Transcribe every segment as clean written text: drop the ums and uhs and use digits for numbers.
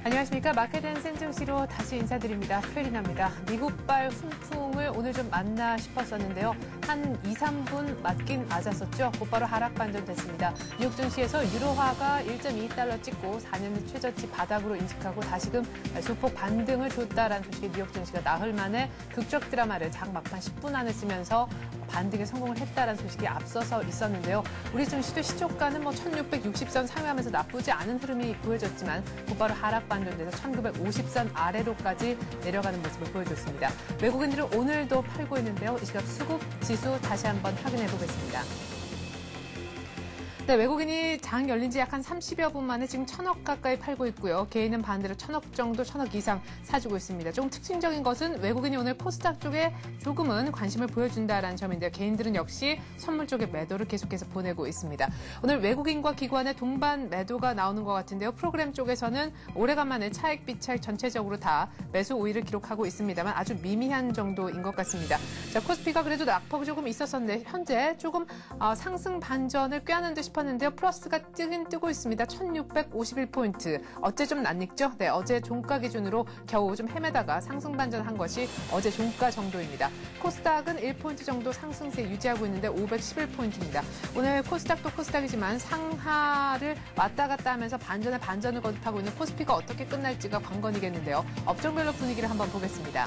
안녕하십니까. 마켓앤 센증시로 다시 인사드립니다. 최리나입니다. 미국발 훈풍을 오늘 좀 맞나 싶었었는데요. 한 2, 3분 맞긴 맞았었죠. 곧바로 하락 반전됐습니다. 뉴욕 증시에서 유로화가 1.2달러 찍고 4년 최저치 바닥으로 인식하고 다시금 소폭 반등을 줬다라는 소식에 뉴욕 증시가 나흘 만에 극적 드라마를 장 막판 10분 안에 쓰면서 반등에 성공을 했다라는 소식이 앞서서 있었는데요. 우리 증시도 시초가는 1660선 상회하면서 나쁘지 않은 흐름이 보여졌지만 곧바로 하락 반전돼서 1950선 아래로까지 내려가는 모습을 보여줬습니다. 외국인들은 오늘도 팔고 있는데요. 이 시각 수급 지수 다시 한번 확인해 보겠습니다. 네, 외국인이 장 열린 지 약 한 30여 분 만에 지금 1,000억 가까이 팔고 있고요. 개인은 반대로 1,000억 정도, 1,000억 이상 사주고 있습니다. 조금 특징적인 것은 외국인이 오늘 코스닥 쪽에 조금은 관심을 보여준다라는 점인데요. 개인들은 역시 선물 쪽에 매도를 계속해서 보내고 있습니다. 오늘 외국인과 기관의 동반 매도가 나오는 것 같은데요. 프로그램 쪽에서는 오래간만에 차익, 비차익 전체적으로 다 매수 우위를 기록하고 있습니다만 아주 미미한 정도인 것 같습니다. 자, 코스피가 그래도 낙폭이 조금 있었었는데 현재 조금 상승 반전을 꾀하는 듯 싶었는데요. 플러스가 뜨긴 뜨고 있습니다. 1651포인트. 어제 좀 낯익죠? 네, 어제 종가 기준으로 겨우 좀 헤매다가 상승 반전한 것이 어제 종가 정도입니다. 코스닥은 1포인트 정도 상승세 유지하고 있는데 511포인트입니다. 오늘 코스닥도 코스닥이지만 상하를 왔다 갔다 하면서 반전에 반전을 거듭하고 있는 코스피가 어떻게 끝날지가 관건이겠는데요. 업종별로 분위기를 한번 보겠습니다.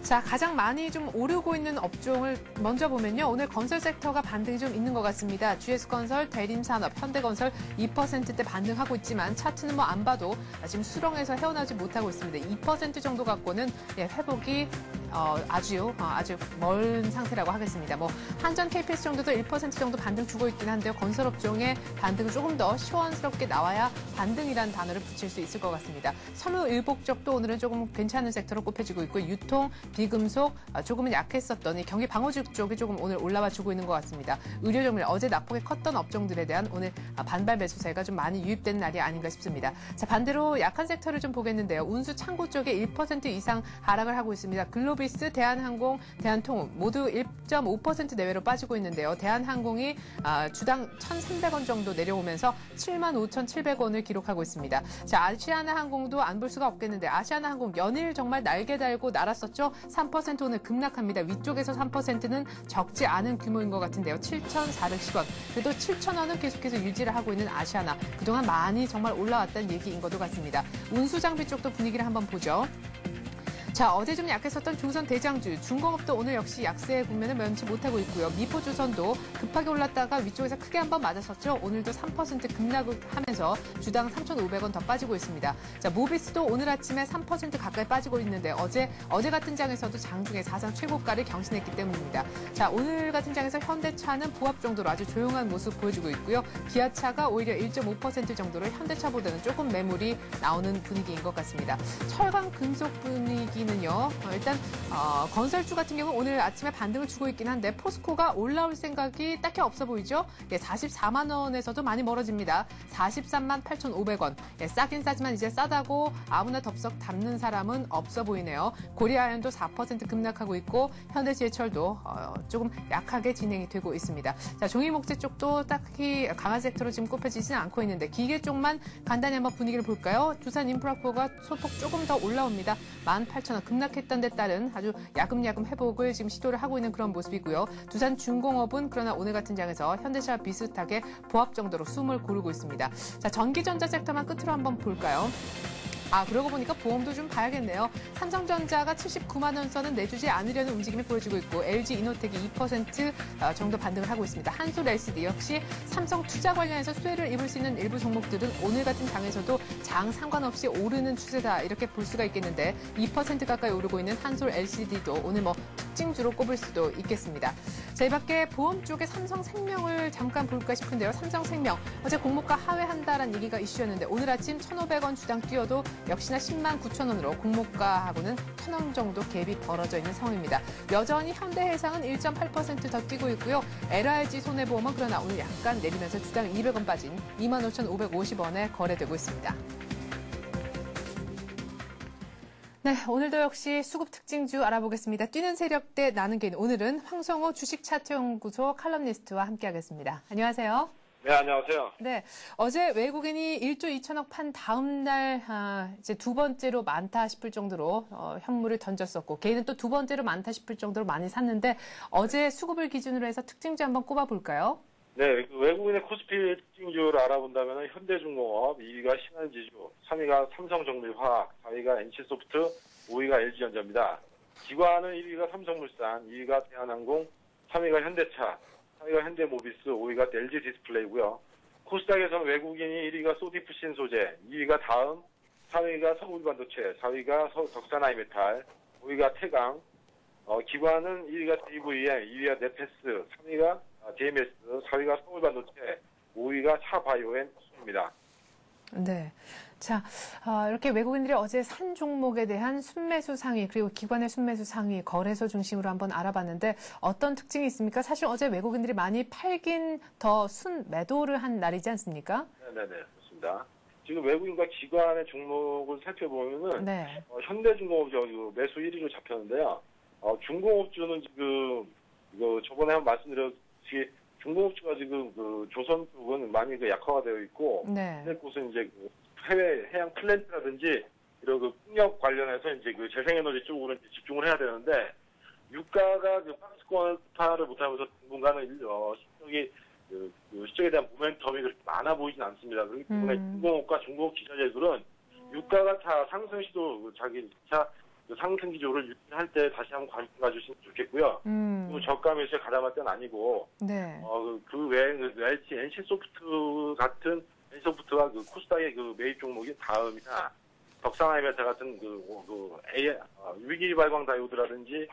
자, 가장 많이 좀 오르고 있는 업종을 먼저 보면요. 오늘 건설 섹터가 반등이 좀 있는 것 같습니다. GS건설, 대림산업, 현대건설 2%대 반등하고 있지만 차트는 안 봐도 지금 수렁에서 헤어나지 못하고 있습니다. 2% 정도 갖고는 회복이 아주 멀은 상태라고 하겠습니다. 한전 KPS 정도도 1% 정도 반등 주고 있긴 한데요. 건설업종의 반등은 조금 더 시원스럽게 나와야 반등이라는 단어를 붙일 수 있을 것 같습니다. 섬유의복 쪽도 오늘은 조금 괜찮은 섹터로 꼽혀지고 있고 유통, 비금속 조금은 약했었더니 경기 방어주 쪽이 조금 오늘 올라와 주고 있는 것 같습니다. 의료정밀 어제 낙폭이 컸던 업종들에 대한 오늘 반발 매수세가 좀 많이 유입된 날이 아닌가 싶습니다. 자, 반대로 약한 섹터를 좀 보겠는데요. 운수 창고 쪽에 1% 이상 하락을 하고 있습니다. 글로비스, 대한항공, 대한통운 모두 1.5% 내외로 빠지고 있는데요. 대한항공이 주당 1,300원 정도 내려오면서 75,700원을 기록하고 있습니다. 자, 아시아나항공도 안 볼 수가 없겠는데 아시아나항공 연일 정말 날개 달고 날았었죠. 3% 오늘 급락합니다. 위쪽에서 3%는 적지 않은 규모인 것 같은데요. 7,410원. 그래도 7,000원은 계속해서 유지를 하고 있는 아시아나. 그동안 많이 정말 올라왔다는 얘기인 것도 같습니다. 운수장비 쪽도 분위기를 한번 보죠. 자, 어제 좀 약했었던 조선 대장주, 중공업도 오늘 역시 약세의 국면을 면치 못하고 있고요. 미포조선도 급하게 올랐다가 위쪽에서 크게 한번 맞았었죠. 오늘도 3% 급락을 하면서 주당 3,500원 더 빠지고 있습니다. 자, 모비스도 오늘 아침에 3% 가까이 빠지고 있는데 어제 같은 장에서도 장중에 사상 최고가를 경신했기 때문입니다. 자, 오늘 같은 장에서 현대차는 보합 정도로 아주 조용한 모습 보여주고 있고요. 기아차가 오히려 1.5% 정도로 현대차보다는 조금 매물이 나오는 분위기인 것 같습니다. 철강 금속 분위기 일단 건설주 같은 경우 오늘 아침에 반등을 주고 있긴 한데 포스코가 올라올 생각이 딱히 없어 보이죠. 44만 원에서도 많이 멀어집니다. 43만 8,500원. 싸긴 싸지만 이제 싸다고 아무나 덥석 담는 사람은 없어 보이네요. 고리아연도 4% 급락하고 있고 현대지해철도 조금 약하게 진행이 되고 있습니다. 자, 종이목재 쪽도 딱히 강한 섹터로 지금 꼽혀지지는 않고 있는데 기계 쪽만 간단히 한번 분위기를 볼까요? 두산인프라코가 소폭 조금 더 올라옵니다. 18,000원 급락했던 데 따른 아주 야금야금 회복을 지금 시도를 하고 있는 그런 모습이고요. 두산중공업은 그러나 오늘 같은 장에서 현대차와 비슷하게 보합 정도로 숨을 고르고 있습니다. 자, 전기전자 섹터만 끝으로 한번 볼까요? 그러고 보니까 보험도 좀 봐야겠네요. 삼성전자가 79만 원 선은 내주지 않으려는 움직임이 보여지고 있고 LG이노텍이 2% 정도 반등을 하고 있습니다. 한솔LCD 역시 삼성 투자 관련해서 수혜를 입을 수 있는 일부 종목들은 오늘 같은 장에서도 장 상관없이 오르는 추세다 이렇게 볼 수가 있겠는데 2% 가까이 오르고 있는 한솔LCD도 오늘 특징주로 꼽을 수도 있겠습니다. 자, 이 밖에 보험 쪽에 삼성생명을 잠깐 볼까 싶은데요. 삼성생명 어제 공모가 하회한다라는 얘기가 이슈였는데 오늘 아침 1,500원 주당 뛰어도 역시나 10만 9천 원으로 공모가하고는 1,000원 정도 갭이 벌어져 있는 상황입니다. 여전히 현대해상은 1.8% 더 뛰고 있고요. LRG 손해보험은 그러나 오늘 약간 내리면서 주당 200원 빠진 25,550원에 거래되고 있습니다. 네, 오늘도 역시 수급 특징주 알아보겠습니다. 뛰는 세력 대 나는 개인. 오늘은 황성호 주식차트연구소 칼럼니스트와 함께하겠습니다. 안녕하세요. 네, 안녕하세요. 네, 어제 외국인이 1조 2천억 판 다음 날 이제 두 번째로 많다 싶을 정도로 현물을 던졌었고 개인은 또 두 번째로 많다 싶을 정도로 많이 샀는데 어제 수급을 기준으로 해서 특징주 한번 꼽아볼까요? 네, 그 외국인의 코스피 특징주를 알아본다면 현대중공업, 2위가 신한지주, 3위가 삼성정밀화학, 4위가 NC소프트, 5위가 LG전자입니다. 기관은 1위가 삼성물산, 2위가 대한항공, 3위가 현대차, 4위가 현대모비스, 5위가 LG디스플레이고요. 코스닥에서는 외국인이 1위가 소디프신 소재, 2위가 다음, 3위가 서울반도체, 4위가 덕산하이메탈, 5위가 태강, 기관은 1위가 JVM, 2위가 네페스, 3위가 JMS, 4위가 서울반도체, 5위가 차바이오앤입니다. 네. 자, 이렇게 외국인들이 어제 산 종목에 대한 순매수 상위, 그리고 기관의 순매수 상위, 거래소 중심으로 한번 알아봤는데 어떤 특징이 있습니까? 사실 어제 외국인들이 많이 팔긴 더 순매도를 한 날이지 않습니까? 네네네, 그렇습니다. 지금 외국인과 기관의 종목을 살펴보면은, 네. 현대중공업 매수 1위로 잡혔는데요. 중공업주는 지금, 저번에 한번 말씀드렸듯이 중공업주가 지금 조선 쪽은 많이 약화가 되어 있고, 네. 근데 곳은 이제 해외 해양 플랜트라든지 이런 풍력 관련해서 이제 재생에너지 쪽으로 이제 집중을 해야 되는데 유가가 박스권파를 못하면서 당분간은 실적에 대한 모멘텀이 그렇게 많아 보이진 않습니다. 그렇기 때문에 중공업과 중공업 기자재들은 유가가 상승 시도 자기 차 상승 기조를 유지할 때 다시 한번 관심 가주시면 좋겠고요. 그리고 저가 매수에 가담할 때는 아니고 네. 그 외에 NC소프트 같은 NC소프트와 코스닥의 매입 종목인 다음이나 덕산하이메탈 같은 위기 발광 다이오드라든지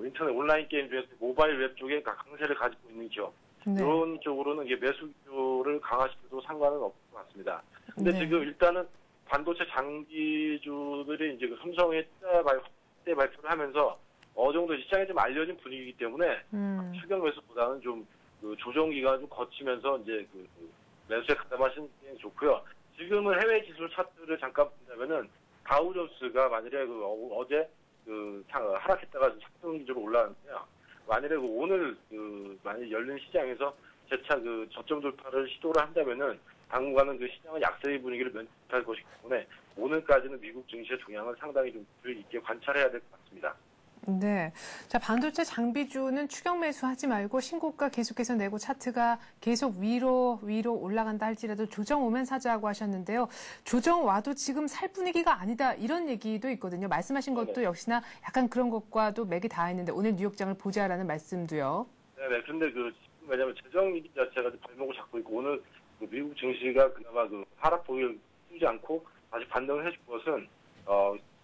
인터넷 온라인 게임 중에서 모바일 웹 쪽에 강세를 가지고 있는 기업 네. 이런 쪽으로는 매수 기조를 강화시켜도 상관은 없을 것 같습니다. 근데 네. 지금 일단은 반도체 장비주들이 이제 삼성의 투자 발표를 하면서 어느 정도 시장에 좀 알려진 분위기이기 때문에 추경 매수보다는 좀 조정 기간을 좀 거치면서 이제 매수에 가담하시는 게 좋고요. 지금은 해외 지수 차트를 잠깐 본다면은 다우존스가 만일에 어제 하락했다가 상승 기조로 올라왔는데요. 만일에 오늘 만약 열린 시장에서 재차 저점 돌파를 시도를 한다면은 당분간은 시장은 약세의 분위기를 면책할 것이기 때문에 오늘까지는 미국 증시의 동향을 상당히 좀 주의 있게 관찰해야 될 것 같습니다. 네. 자, 반도체 장비주는 추격 매수하지 말고 신고가 계속해서 내고 차트가 계속 위로 올라간다 할지라도 조정 오면 사자고 하셨는데요. 조정 와도 지금 살 분위기가 아니다 이런 얘기도 있거든요. 말씀하신 것도 역시나 약간 그런 것과도 맥이 닿아있는데 오늘 뉴욕장을 보자라는 말씀도요. 네. 근데 지금 왜냐하면 재정 위기 자체가 발목을 잡고 있고 오늘 미국 증시가 그나마 하락폭을 쓰지 않고 다시 반등을 해줄 것은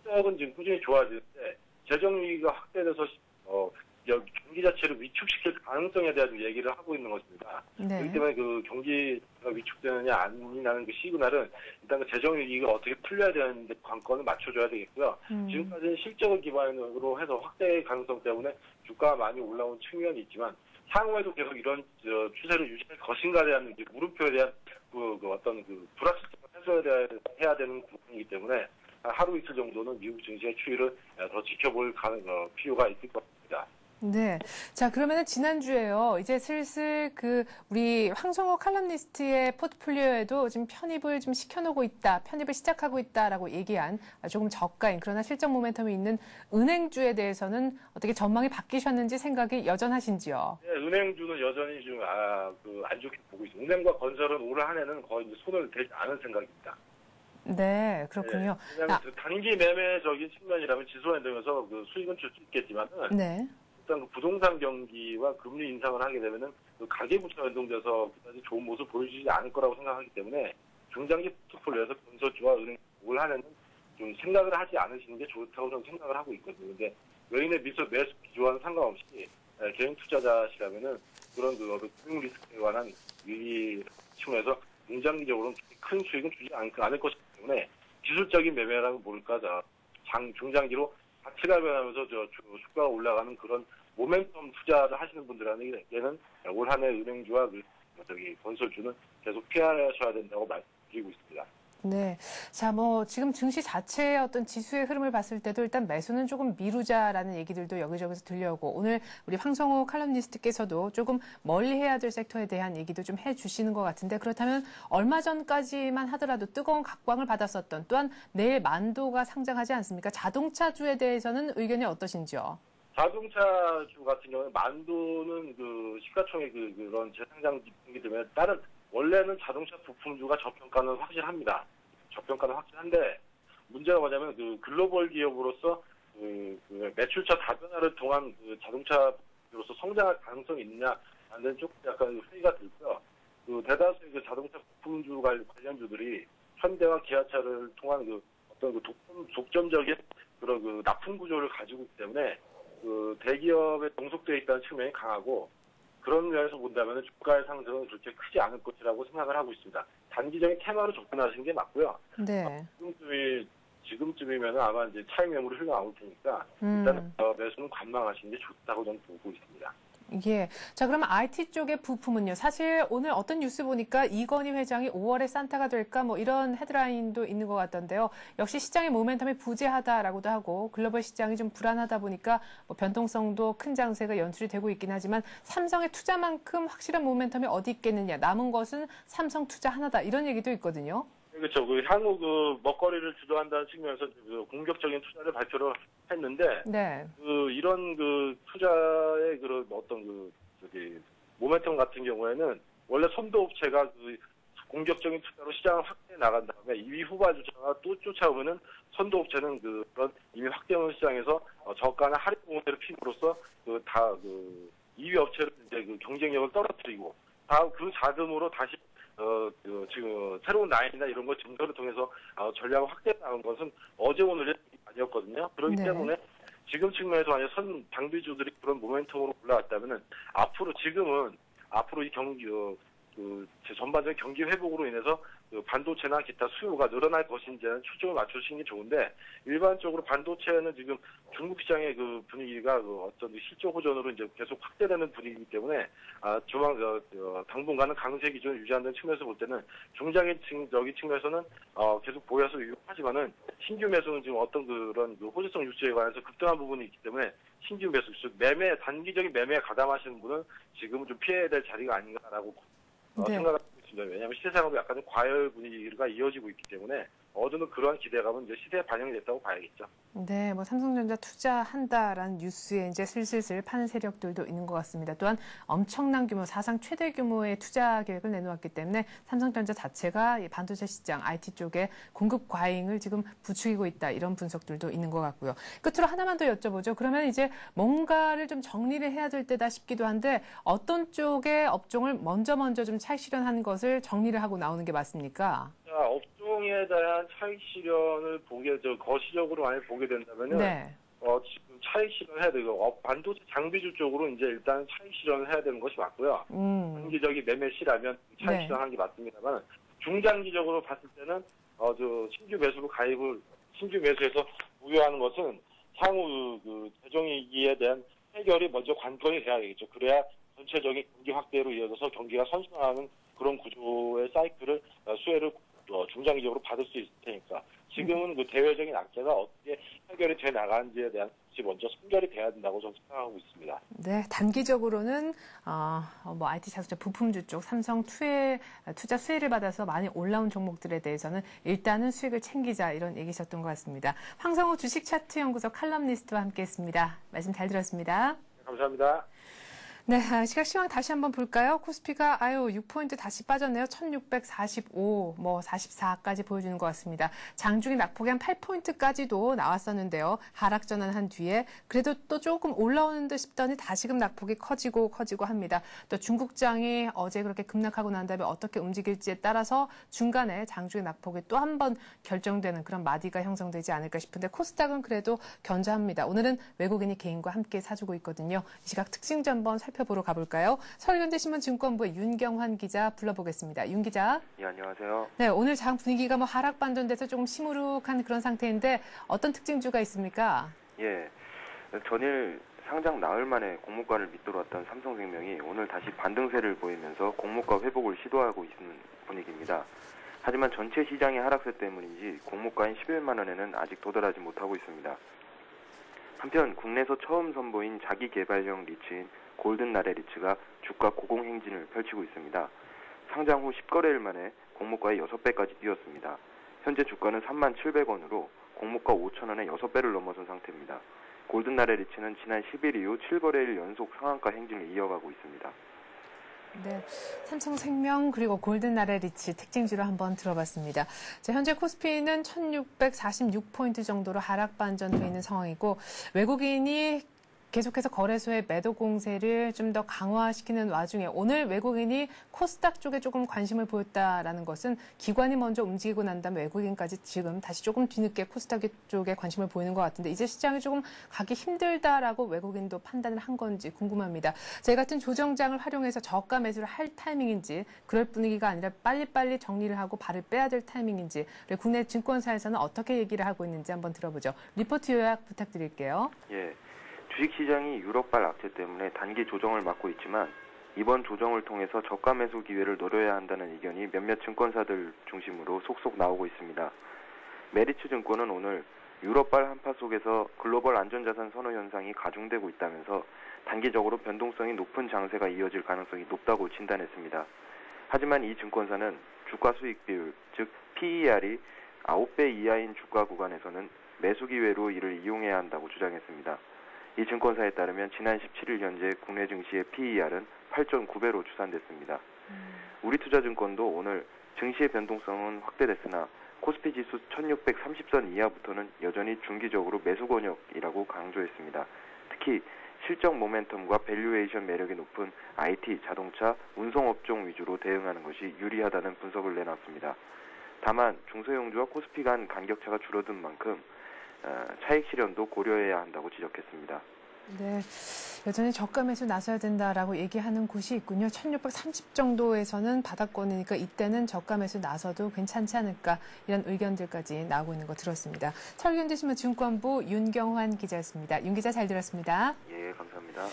실적은 지금 꾸준히 좋아지는데 재정 위기가 확대돼서 경기 자체를 위축시킬 가능성에 대한 얘기를 하고 있는 것입니다. 네. 그렇기 때문에 경기가 위축되느냐 아니냐는 시그널은 일단 재정 위기가 어떻게 풀려야 되는데 관건을 맞춰줘야 되겠고요. 지금까지는 실적을 기반으로 해서 확대의 가능성 때문에 주가가 많이 올라온 측면이 있지만 향후에도 계속 이런 추세를 유지할 것인가에 대한 물음표에 대한 어떤 불확실성을 해소해야 되는 부분이기 때문에 하루 이틀 정도는 미국 증시의 추이를 더 지켜볼 필요가 있을 것 같습니다. 네. 자, 그러면은 지난주에요. 이제 슬슬 우리 황성호 칼럼니스트의 포트폴리오에도 지금 편입을 좀 시켜놓고 있다, 편입을 시작하고 있다라고 얘기한 조금 저가인 그러나 실적 모멘텀이 있는 은행주에 대해서는 어떻게 전망이 바뀌셨는지 생각이 여전하신지요? 네, 은행주는 여전히 좀 안 좋게 보고 있습니다. 은행과 건설은 올 한 해는 거의 이제 손을 대지 않은 생각입니다. 네, 그렇군요. 네, 왜냐하면 단기 매매적인 측면이라면 지수화되면서 수익은 줄 수 있겠지만은 네. 일단 부동산 경기와 금리 인상을 하게 되면은 가계부채가 연동돼서 그다지 좋은 모습을 보여주지 않을 거라고 생각하기 때문에 중장기 포트폴리오에서 건설주와 은행 올 한 해는 좀 생각을 하지 않으시는 게 좋다고 저는 생각을 하고 있거든요. 근데 외인의 매수 기조와는 상관없이 개인 투자자시라면은 그런 금융 리스크에 관한 위기 층에서 중장기적으로는 큰 수익은 주지 않을 것이기 때문에 기술적인 매매라고 모를까 중장기로 가치가 변하면서 주가가 올라가는 그런 모멘텀 투자를 하시는 분들에게는 올 한 해 은행주와 건설주는 계속 피하셔야 된다고 말씀드리고 있습니다. 네. 자, 지금 증시 자체의 어떤 지수의 흐름을 봤을 때도 일단 매수는 조금 미루자라는 얘기들도 여기저기서 들려오고 오늘 우리 황성호 칼럼니스트께서도 조금 멀리 해야 될 섹터에 대한 얘기도 좀 해주시는 것 같은데 그렇다면 얼마 전까지만 하더라도 뜨거운 각광을 받았었던 또한 내일 만도가 상장하지 않습니까? 자동차주에 대해서는 의견이 어떠신지요? 자동차주 같은 경우는 만도는 그 시가총액 그런 재상장 기준이 되면 다른 원래는 자동차 부품주가 저평가는 확실합니다. 저평가는 확실한데 문제가 뭐냐면 그 글로벌 기업으로서 그 매출처 다변화를 통한 그 자동차로서 성장할 가능성이 있느냐 안 되는 쪽 약간 회의가 들고요. 그 대다수의 그 자동차 부품주 관련주들이 현대와 기아차를 통한 그 어떤 그 독점적인 그런 그 납품 구조를 가지고 있기 때문에 그 대기업에 종속되어 있다는 측면이 강하고 그런 면에서 본다면 주가의 상승은 그렇게 크지 않을 것이라고 생각을 하고 있습니다. 단기적인 테마로 접근하시는 게 맞고요. 네. 지금쯤이면 아마 이제 차익 매물이 흘러나올 테니까 일단 매수는 관망하시는 게 좋다고 저는 보고 있습니다. 예. 자, 그러면 IT 쪽의 부품은요. 사실 오늘 어떤 뉴스 보니까 이건희 회장이 5월에 산타가 될까 이런 헤드라인도 있는 것 같던데요. 역시 시장의 모멘텀이 부재하다라고도 하고 글로벌 시장이 좀 불안하다 보니까 변동성도 큰 장세가 연출이 되고 있긴 하지만 삼성의 투자만큼 확실한 모멘텀이 어디 있겠느냐. 남은 것은 삼성 투자 하나다. 이런 얘기도 있거든요. 그렇죠. 그 향후 그 먹거리를 주도한다는 측면에서 그 공격적인 투자를 발표를 했는데, 네. 이런 그 투자의 그런 어떤 모멘텀 같은 경우에는 원래 선도업체가 그 공격적인 투자로 시장을 확대해 나간 다음에 2위 후발주자가 또 쫓아오면은 선도업체는 그런 이미 확대한 시장에서 저가나 할인 공세를 피임으로써 2위 업체를 이제 그 경쟁력을 떨어뜨리고 다음 그 자금으로 다시 지금 새로운 라인이나 이런 거 증설을 통해서 전략을 확대해 나간 것은 어제 오늘이 아니었거든요. 그렇기 네. 때문에 지금 측면에서 만약 당비주들이 그런 모멘텀으로 올라왔다면은 앞으로 이 경기 전반적인 경기 회복으로 인해서 반도체나 기타 수요가 늘어날 것인지는 초점을 맞추시는 게 좋은데 일반적으로 반도체는 지금 중국 시장의 그 분위기가 어떤 실적 호전으로 이제 계속 확대되는 분위기이기 때문에 당분간은 강세 기준을 유지한다는 측면에서 볼 때는 중장기적인 측면에서는 계속 보여서 유효하지만은 신규 매수는 지금 어떤 그런 호재성 유지에 관해서 급등한 부분이 있기 때문에 신규 매수, 즉 단기적인 매매에 가담하시는 분은 지금은 좀 피해야 될 자리가 아닌가라고 네. 생각하고 있습니다. 왜냐하면 시세상으로 약간 좀 과열 분위기가 이어지고 있기 때문에 어느 정도 그러한 기대감은 이제 시세에 반영이 됐다고 봐야겠죠. 네, 삼성전자 투자한다라는 뉴스에 이제 슬슬 파는 세력들도 있는 것 같습니다. 또한 엄청난 규모, 사상 최대 규모의 투자 계획을 내놓았기 때문에 삼성전자 자체가 이 반도체 시장, IT 쪽에 공급 과잉을 지금 부추기고 있다. 이런 분석들도 있는 것 같고요. 끝으로 하나만 더 여쭤보죠. 그러면 이제 뭔가를 좀 정리를 해야 될 때다 싶기도 한데 어떤 쪽의 업종을 먼저 좀 차익 실현하는 것을 정리를 하고 나오는 게 맞습니까? 자, 업종에 대한 차익 실현을 거시적으로 많이 보게 된다면은 네. 지금 차익 실현해야 되고 반도체 장비주 쪽으로 이제 일단 차익 실현을 해야 되는 것이 맞고요. 단기적인 매매시라면 차익 네. 실현하는 게 맞습니다만 중장기적으로 봤을 때는 신규 매수에서 우려하는 것은 향후 재정위기에 대한 해결이 먼저 관건이 돼야겠죠. 그래야 전체적인 경기 확대로 이어져서 경기가 선순환하는 그런 구조의 사이클을 수혜를 중장기적으로 받을 수 있을 테니까 지금은 그 대외적인 악재가 어떻게 해결이 돼 나가는지에 대한 것이 먼저 선결이 돼야 된다고 저는 생각하고 있습니다. 네, 단기적으로는 IT 자동차 부품주 쪽 삼성 투자 수혜를 받아서 많이 올라온 종목들에 대해서는 일단은 수익을 챙기자 이런 얘기셨던 것 같습니다. 황성호 주식차트연구소 칼럼니스트와 함께했습니다. 말씀 잘 들었습니다. 네, 감사합니다. 네, 시각 시황 다시 한번 볼까요? 코스피가 6포인트 다시 빠졌네요. 1645, 44까지 보여주는 것 같습니다. 장중에 낙폭이 한 8포인트까지도 나왔었는데요. 하락 전환한 뒤에 그래도 또 조금 올라오는 듯 싶더니 다시금 낙폭이 커지고 합니다. 또 중국장이 어제 그렇게 급락하고 난 다음에 어떻게 움직일지에 따라서 중간에 장중의 낙폭이 또 한 번 결정되는 그런 마디가 형성되지 않을까 싶은데 코스닥은 그래도 견조합니다. 오늘은 외국인이 개인과 함께 사주고 있거든요. 이 시각 특징 전번 살펴보러 가볼까요? 서울현대신문 증권부의 윤경환 기자 불러보겠습니다. 윤 기자. 예, 안녕하세요. 네, 오늘 장 분위기가 하락 반전돼서 조금 시무룩한 그런 상태인데 어떤 특징주가 있습니까? 예, 전일 상장 나흘 만에 공모가를 밑돌았던 삼성생명이 오늘 다시 반등세를 보이면서 공모가 회복을 시도하고 있는 분위기입니다. 하지만 전체 시장의 하락세 때문인지 공모가인 11만 원에는 아직 도달하지 못하고 있습니다. 한편 국내에서 처음 선보인 자기 개발형 리츠인 골든나레 리츠가 주가 고공행진을 펼치고 있습니다. 상장 후 10거래일 만에 공모가의 6배까지 뛰었습니다. 현재 주가는 37,000원으로 공모가 5,000원에 6배를 넘어선 상태입니다. 골든나레 리츠는 지난 10일 이후 7거래일 연속 상한가 행진을 이어가고 있습니다. 네, 삼성생명 그리고 골든나레 리츠 특징주로 한번 들어봤습니다. 자, 현재 코스피는 1646포인트 정도로 하락 반전돼 있는 상황이고 외국인이 계속해서 거래소의 매도 공세를 좀 더 강화시키는 와중에 오늘 외국인이 코스닥 쪽에 조금 관심을 보였다라는 것은 기관이 먼저 움직이고 난 다음에 외국인까지 지금 다시 조금 뒤늦게 코스닥 쪽에 관심을 보이는 것 같은데 이제 시장이 조금 가기 힘들다라고 외국인도 판단을 한 건지 궁금합니다. 저희 같은 조정장을 활용해서 저가 매수를 할 타이밍인지 그럴 분위기가 아니라 빨리빨리 정리를 하고 발을 빼야 될 타이밍인지 그리고 국내 증권사에서는 어떻게 얘기를 하고 있는지 한번 들어보죠. 리포트 요약 부탁드릴게요. 예. 주식시장이 유럽발 악재 때문에 단기 조정을 맞고 있지만 이번 조정을 통해서 저가 매수 기회를 노려야 한다는 의견이 몇몇 증권사들 중심으로 속속 나오고 있습니다. 메리츠 증권은 오늘 유럽발 한파 속에서 글로벌 안전자산 선호 현상이 가중되고 있다면서 단기적으로 변동성이 높은 장세가 이어질 가능성이 높다고 진단했습니다. 하지만 이 증권사는 주가 수익 비율, 즉 PER이 9배 이하인 주가 구간에서는 매수 기회로 이를 이용해야 한다고 주장했습니다. 이 증권사에 따르면 지난 17일 현재 국내 증시의 PER은 8.9배로 추산됐습니다. 우리투자증권도 오늘 증시의 변동성은 확대됐으나 코스피 지수 1630선 이하부터는 여전히 중기적으로 매수 권역이라고 강조했습니다. 특히 실적 모멘텀과 밸류에이션 매력이 높은 IT, 자동차, 운송업종 위주로 대응하는 것이 유리하다는 분석을 내놨습니다. 다만 중소형주와 코스피 간 간격차가 줄어든 만큼 차익 실현도 고려해야 한다고 지적했습니다. 네, 여전히 저가 매수 나서야 된다라고 얘기하는 곳이 있군요. 1630 정도에서는 바닥권이니까 이때는 저가 매수 나서도 괜찮지 않을까 이런 의견들까지 나오고 있는 거 들었습니다. 서울경제신문 증권부 윤경환 기자였습니다. 윤 기자 잘 들었습니다. 예, 감사합니다.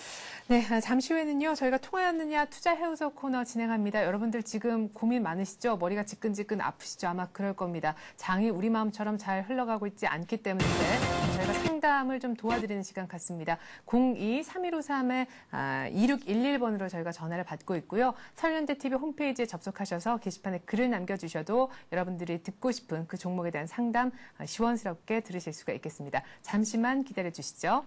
네, 잠시 후에는요. 저희가 통화였느냐 투자해우서 코너 진행합니다. 여러분들 지금 고민 많으시죠? 머리가 지끈지끈 아프시죠? 아마 그럴 겁니다. 장이 우리 마음처럼 잘 흘러가고 있지 않기 때문인데 저희가 상담을 좀 도와드리는 시간 같습니다. 02-3153-2611번으로 저희가 전화를 받고 있고요. 서울현대TV 홈페이지에 접속하셔서 게시판에 글을 남겨주셔도 여러분들이 듣고 싶은 그 종목에 대한 상담 시원스럽게 들으실 수가 있겠습니다. 잠시만 기다려주시죠.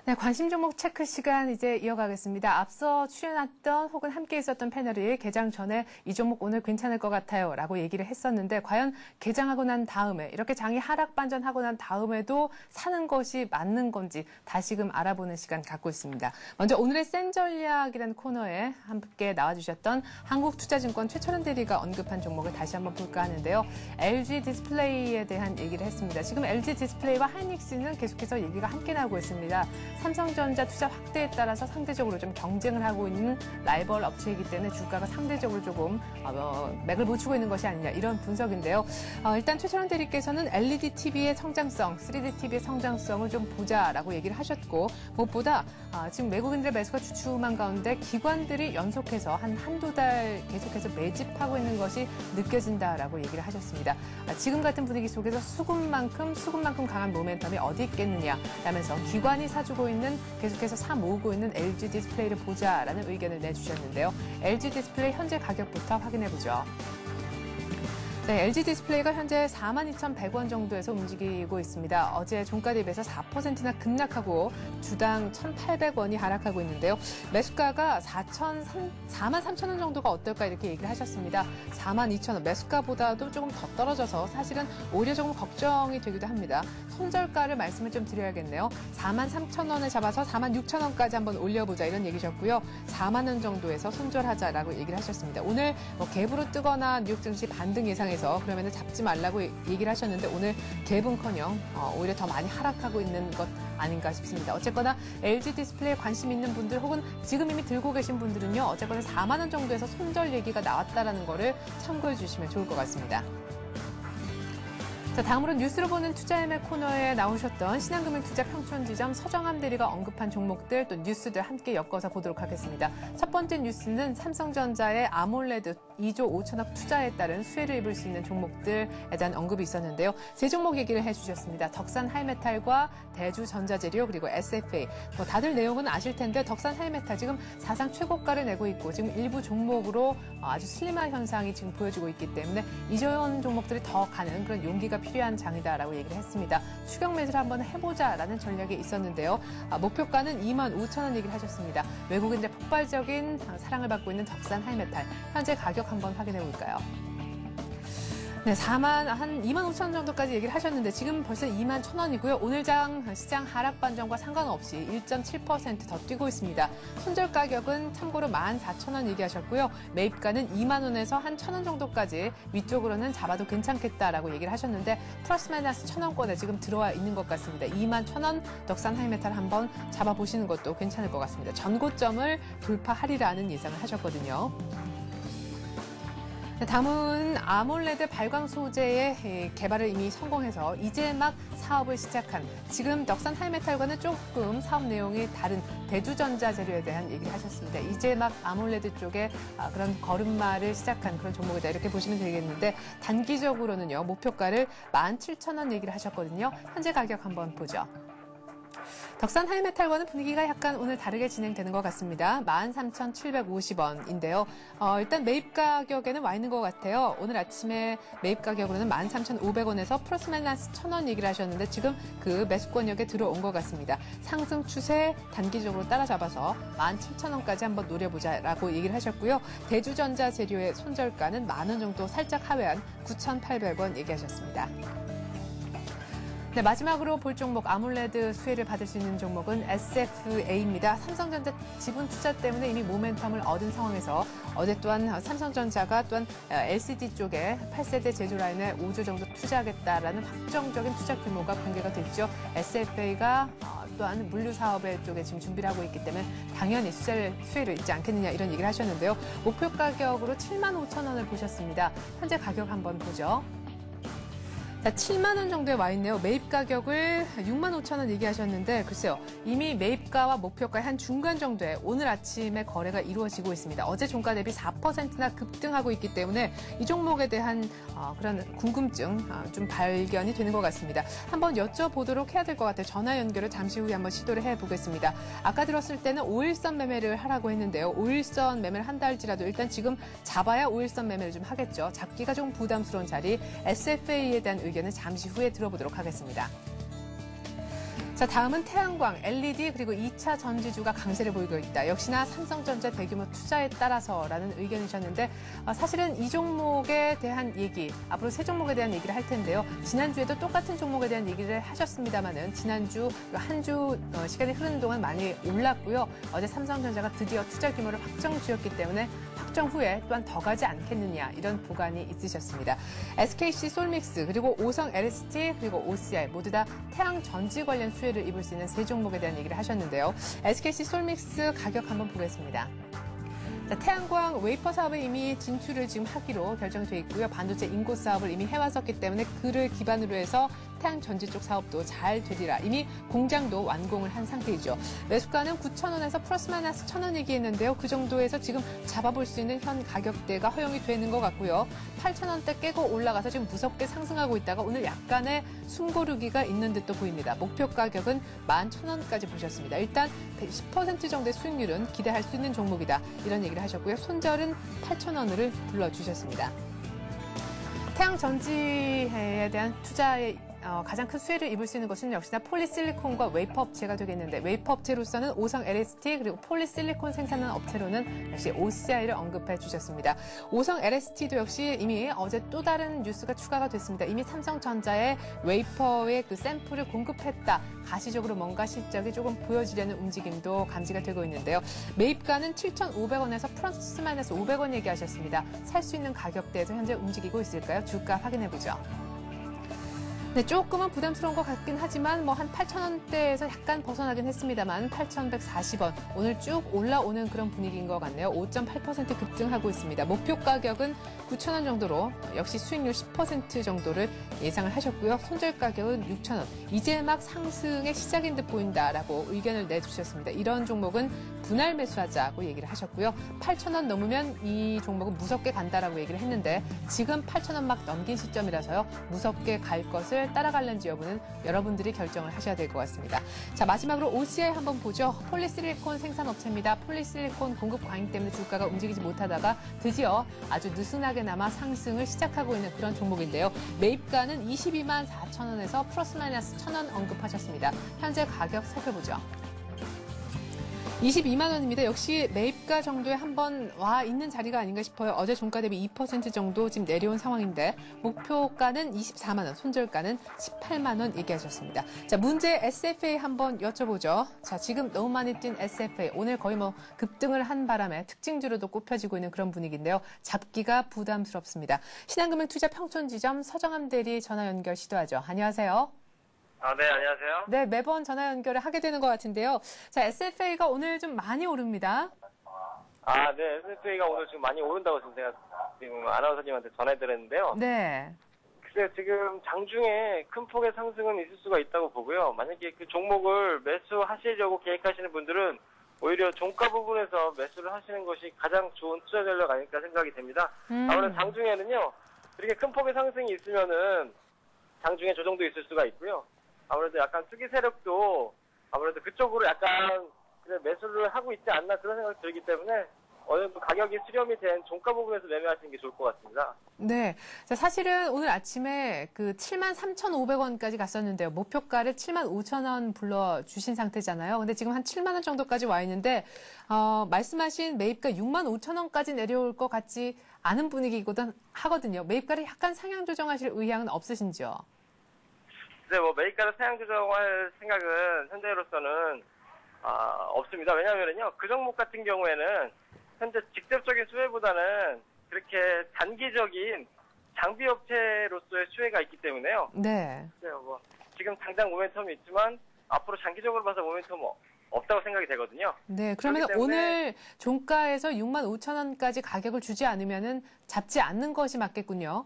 네, 관심 종목 체크 시간 이제 이어가겠습니다. 앞서 출연했던 혹은 함께 있었던 패널이 개장 전에 이 종목 오늘 괜찮을 것 같아요 라고 얘기를 했었는데 과연 개장하고 난 다음에 이렇게 장이 하락 반전하고 난 다음에도 사는 것이 맞는 건지 다시금 알아보는 시간 갖고 있습니다. 먼저 오늘의 센 전략이라는 코너에 함께 나와주셨던 한국투자증권 최철원 대리가 언급한 종목을 다시 한번 볼까 하는데요. LG 디스플레이에 대한 얘기를 했습니다. 지금 LG 디스플레이와 하이닉스는 계속해서 얘기가 함께 나오고 있습니다. 삼성전자 투자 확대에 따라서 상대적으로 좀 경쟁을 하고 있는 라이벌 업체이기 때문에 주가가 상대적으로 조금 맥을 못 추고 있는 것이 아니냐 이런 분석인데요. 일단 최철원 대리께서는 LED TV의 성장성, 3D TV의 성장성을 좀 보자라고 얘기를 하셨고 무엇보다 지금 외국인들의 매수가 주춤한 가운데 기관들이 연속해서 한두 달 계속해서 매집하고 있는 것이 느껴진다라고 얘기를 하셨습니다. 지금 같은 분위기 속에서 수급만큼 강한 모멘텀이 어디 있겠느냐 라면서 기관이 사주고 있는 계속해서 사 모으고 있는 LG 디스플레이를 보자라는 의견을 내주셨는데요. LG 디스플레이 현재 가격부터 확인해보죠. 네, LG 디스플레이가 현재 42,100원 정도에서 움직이고 있습니다. 어제 종가 대비해서 4%나 급락하고 주당 1,800원이 하락하고 있는데요. 매수가가 43,000원 정도가 어떨까 이렇게 얘기를 하셨습니다. 42,000원 매수가보다도 조금 더 떨어져서 사실은 오히려 조금 걱정이 되기도 합니다. 손절가를 말씀을 좀 드려야겠네요. 43,000원을 잡아서 46,000원까지 한번 올려보자 이런 얘기셨고요. 4만 원 정도에서 손절하자라고 얘기를 하셨습니다. 오늘 갭으로 뜨거나 뉴욕 증시 반등 예상해서 그러면 잡지 말라고 얘기를 하셨는데 오늘 갭은커녕 오히려 더 많이 하락하고 있는 것 아닌가 싶습니다. 어쨌거나 LG 디스플레이에 관심 있는 분들 혹은 지금 이미 들고 계신 분들은요. 어쨌거나 4만 원 정도에서 손절 얘기가 나왔다라는 거를 참고해 주시면 좋을 것 같습니다. 자, 다음으로 뉴스로 보는 투자의매 코너에 나오셨던 신한금융투자 평촌지점 서정함 대리가 언급한 종목들 또 뉴스들 함께 엮어서 보도록 하겠습니다. 첫 번째 뉴스는 삼성전자의 아몰레드 2조 5천억 투자에 따른 수혜를 입을 수 있는 종목들에 대한 언급이 있었는데요. 세 종목 얘기를 해주셨습니다. 덕산 하이메탈과 대주 전자재료 그리고 SFA. 뭐 다들 내용은 아실 텐데 덕산 하이메탈 지금 사상 최고가를 내고 있고 지금 일부 종목으로 아주 슬림한 현상이 지금 보여지고 있기 때문에 이전 종목들이 더 가는 그런 용기가 필요한 장이다라고 얘기를 했습니다. 추격 매수를 한번 해보자라는 전략이 있었는데요. 목표가는 25,000원 얘기를 하셨습니다. 외국인들의 폭발적인 사랑을 받고 있는 덕산 하이메탈. 현재 가격 한번 확인해 볼까요? 네, 25,000원 정도까지 얘기를 하셨는데 지금 벌써 21,000원이고요. 오늘 시장 하락 반전과 상관없이 1.7% 더 뛰고 있습니다. 손절 가격은 참고로 14,000원 얘기하셨고요. 매입가는 2만 원에서 한 1,000원 정도까지 위쪽으로는 잡아도 괜찮겠다라고 얘기를 하셨는데 플러스 마이너스 1,000원권에 지금 들어와 있는 것 같습니다. 21,000원 덕산 하이메탈 한번 잡아보시는 것도 괜찮을 것 같습니다. 전고점을 돌파하리라는 예상을 하셨거든요. 다음은 아몰레드 발광 소재의 개발을 이미 성공해서 이제 막 사업을 시작한 지금 덕산 하이메탈과는 조금 사업 내용이 다른 대주전자재료에 대한 얘기를 하셨습니다. 이제 막 아몰레드 쪽에 그런 걸음마를 시작한 그런 종목이다 이렇게 보시면 되겠는데 단기적으로는요 목표가를 17,000원 얘기를 하셨거든요. 현재 가격 한번 보죠. 덕산 하이메탈과는 분위기가 약간 오늘 다르게 진행되는 것 같습니다. 13,750원인데요. 일단 매입 가격에는 와 있는 것 같아요. 오늘 아침에 매입 가격으로는 13,500원에서 플러스 마이너스 1,000원 얘기를 하셨는데 지금 그 매수권역에 들어온 것 같습니다. 상승 추세 단기적으로 따라잡아서 17,000원까지 한번 노려보자라고 얘기를 하셨고요. 대주전자 재료의 손절가는 10,000원 정도 살짝 하회한 9,800원 얘기하셨습니다. 네, 마지막으로 볼 종목 아몰레드 수혜를 받을 수 있는 종목은 SFA입니다. 삼성전자 지분 투자 때문에 이미 모멘텀을 얻은 상황에서 어제 또한 삼성전자가 또한 LCD 쪽에 8세대 제조 라인에 5조 정도 투자하겠다라는 확정적인 투자 규모가 공개가 됐죠. SFA가 또한 물류 사업의 쪽에 지금 준비를 하고 있기 때문에 당연히 수혜를 잊지 않겠느냐 이런 얘기를 하셨는데요. 목표 가격으로 75,000원을 보셨습니다. 현재 가격 한번 보죠. 자, 7만 원 정도에 와 있네요. 매입 가격을 65,000원 얘기하셨는데 글쎄요. 이미 매입가와 목표가의 한 중간 정도에 오늘 아침에 거래가 이루어지고 있습니다. 어제 종가 대비 4%나 급등하고 있기 때문에 이 종목에 대한 그런 궁금증 좀 발견이 되는 것 같습니다. 한번 여쭤보도록 해야 될 것 같아요. 전화 연결을 잠시 후에 한번 시도를 해보겠습니다. 아까 들었을 때는 5일선 매매를 하라고 했는데요. 5일선 매매를 한다 할지라도 일단 지금 잡아야 5일선 매매를 좀 하겠죠. 잡기가 좀 부담스러운 자리 SFA에 대한 의견을 잠시 후에 들어보도록 하겠습니다. 자, 다음은 태양광, LED 그리고 2차 전지주가 강세를 보이고 있다. 역시나 삼성전자 대규모 투자에 따라서라는 의견이셨는데 사실은 이 종목에 대한 얘기, 앞으로 세 종목에 대한 얘기를 할 텐데요. 지난주에도 똑같은 종목에 대한 얘기를 하셨습니다만은 지난주 한 주 시간이 흐르는 동안 많이 올랐고요. 어제 삼성전자가 드디어 투자 규모를 확정 지었기 때문에 확정 후에 또한 더 가지 않겠느냐 이런 보관이 있으셨습니다. SKC 솔믹스 그리고 오성 LST 그리고 OCI 모두 다 태양 전지 관련 수혜를 입을 수 있는 세 종목에 대한 얘기를 하셨는데요. SKC 솔믹스 가격 한번 보겠습니다. 자, 태양광 웨이퍼 사업에 이미 진출을 지금 하기로 결정돼 있고요. 반도체 인고 사업을 이미 해왔었기 때문에 그를 기반으로 해서 태양 전지 쪽 사업도 잘 되리라. 이미 공장도 완공을 한 상태이죠. 매수가는 9,000원에서 플러스 마이너스 1,000원 얘기했는데요. 그 정도에서 지금 잡아볼 수 있는 현 가격대가 허용이 되는 것 같고요. 8,000원대 깨고 올라가서 지금 무섭게 상승하고 있다가 오늘 약간의 숨고르기가 있는 듯도 보입니다. 목표 가격은 11,000원까지 보셨습니다. 일단 10% 정도의 수익률은 기대할 수 있는 종목이다. 이런 얘기를 하셨고요. 손절은 8,000원을 불러주셨습니다. 태양 전지에 대한 투자에 가장 큰 수혜를 입을 수 있는 것은 역시나 폴리실리콘과 웨이퍼 업체가 되겠는데 웨이퍼 업체로서는 오성 LST 그리고 폴리실리콘 생산하는 업체로는 역시 OCI를 언급해 주셨습니다. 오성 LST도 역시 이미 어제 또 다른 뉴스가 추가가 됐습니다. 이미 삼성전자의 웨이퍼의 그 샘플을 공급했다. 가시적으로 뭔가 실적이 조금 보여지려는 움직임도 감지가 되고 있는데요. 매입가는 7,500원에서 플러스 마이너스 500원 얘기하셨습니다. 살 수 있는 가격대에서 현재 움직이고 있을까요? 주가 확인해 보죠. 네, 조금은 부담스러운 것 같긴 하지만 뭐 한 8,000원대에서 약간 벗어나긴 했습니다만 8,140원. 오늘 쭉 올라오는 그런 분위기인 것 같네요. 5.8% 급등하고 있습니다. 목표 가격은 9,000원 정도로 역시 수익률 10% 정도를 예상을 하셨고요. 손절 가격은 6,000원. 이제 막 상승의 시작인 듯 보인다라고 의견을 내주셨습니다. 이런 종목은 분할 매수하자고 얘기를 하셨고요. 8,000원 넘으면 이 종목은 무섭게 간다라고 얘기를 했는데 지금 8,000원 막 넘긴 시점이라서요. 무섭게 갈 것을 따라갈는지 여부는 여러분들이 결정을 하셔야 될 것 같습니다. 자, 마지막으로 OCI 한번 보죠. 폴리실리콘 생산업체입니다. 폴리실리콘 공급 과잉 때문에 주가가 움직이지 못하다가 드디어 아주 느슨하게나마 상승을 시작하고 있는 그런 종목인데요. 매입가는 22만 4천 원에서 플러스 마이너스 1,000원 언급하셨습니다. 현재 가격 살펴보죠. 22만 원입니다. 역시 매입가 정도에 한번 와 있는 자리가 아닌가 싶어요. 어제 종가 대비 2% 정도 지금 내려온 상황인데 목표가는 24만 원, 손절가는 18만 원 얘기하셨습니다. 자, 문제 SFA 한번 여쭤보죠. 자, 지금 너무 많이 뛴 SFA 오늘 거의 뭐 급등을 한 바람에 특징주로도 꼽혀지고 있는 그런 분위기인데요. 잡기가 부담스럽습니다. 신한금융투자 평촌지점 서정함 대리 전화 연결 시도하죠. 안녕하세요. 네, 안녕하세요. 네, 매번 전화 연결을 하게 되는 것 같은데요. 자, SFA가 오늘 좀 많이 오릅니다. 네, SFA가 오늘 지금 많이 오른다고 제가 지금 아나운서님한테 전해드렸는데요. 네. 글쎄요, 지금 장중에 큰 폭의 상승은 있을 수가 있다고 보고요. 만약에 그 종목을 매수하시려고 계획하시는 분들은 오히려 종가 부분에서 매수를 하시는 것이 가장 좋은 투자 전략 아닐까 생각이 됩니다. 아무래도 장중에는요, 이렇게 큰 폭의 상승이 있으면은 장중에 조정도 있을 수가 있고요. 아무래도 약간 투기 세력도 아무래도 그쪽으로 약간 매수를 하고 있지 않나 그런 생각이 들기 때문에 어느 정도 가격이 수렴이 된 종가 부분에서 매매하시는 게 좋을 것 같습니다. 네. 자, 사실은 오늘 아침에 그 73,500원까지 갔었는데요. 목표가를 75,000원 불러주신 상태잖아요. 근데 지금 한 7만 원 정도까지 와 있는데, 말씀하신 매입가 65,000원까지 내려올 것 같지 않은 분위기거든 하거든요. 매입가를 약간 상향 조정하실 의향은 없으신지요? 네, 뭐 매입가를 상향 조정할 생각은 현재로서는 없습니다. 왜냐하면요, 그 종목 같은 경우에는 현재 직접적인 수혜보다는 그렇게 단기적인 장비 업체로서의 수혜가 있기 때문에요. 네. 네, 뭐 지금 당장 모멘텀이 있지만 앞으로 장기적으로 봐서 모멘텀 없다고 생각이 되거든요. 네, 그러면 오늘 종가에서 65,000원까지 가격을 주지 않으면은 잡지 않는 것이 맞겠군요.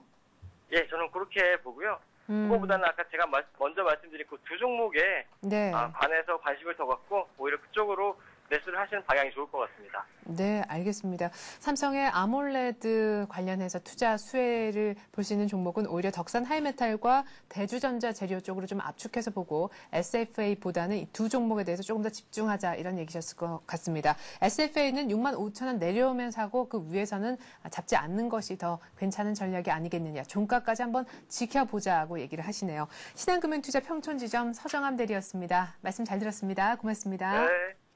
예, 저는 그렇게 보고요. 그거보다는 아까 제가 먼저 말씀드린 그 두 종목에 네. 반해서 관심을 더 갖고 오히려 그쪽으로 매수를 하시는 방향이 좋을 것 같습니다. 네, 알겠습니다. 삼성의 아몰레드 관련해서 투자 수혜를 볼 수 있는 종목은 오히려 덕산 하이메탈과 대주전자 재료 쪽으로 좀 압축해서 보고 SFA보다는 이 두 종목에 대해서 조금 더 집중하자 이런 얘기셨을 것 같습니다. SFA는 65,000원 내려오면서 하고 그 위에서는 잡지 않는 것이 더 괜찮은 전략이 아니겠느냐. 종가까지 한번 지켜보자고 얘기를 하시네요. 신한금융투자 평촌지점 서정함 대리였습니다. 말씀 잘 들었습니다. 고맙습니다. 네.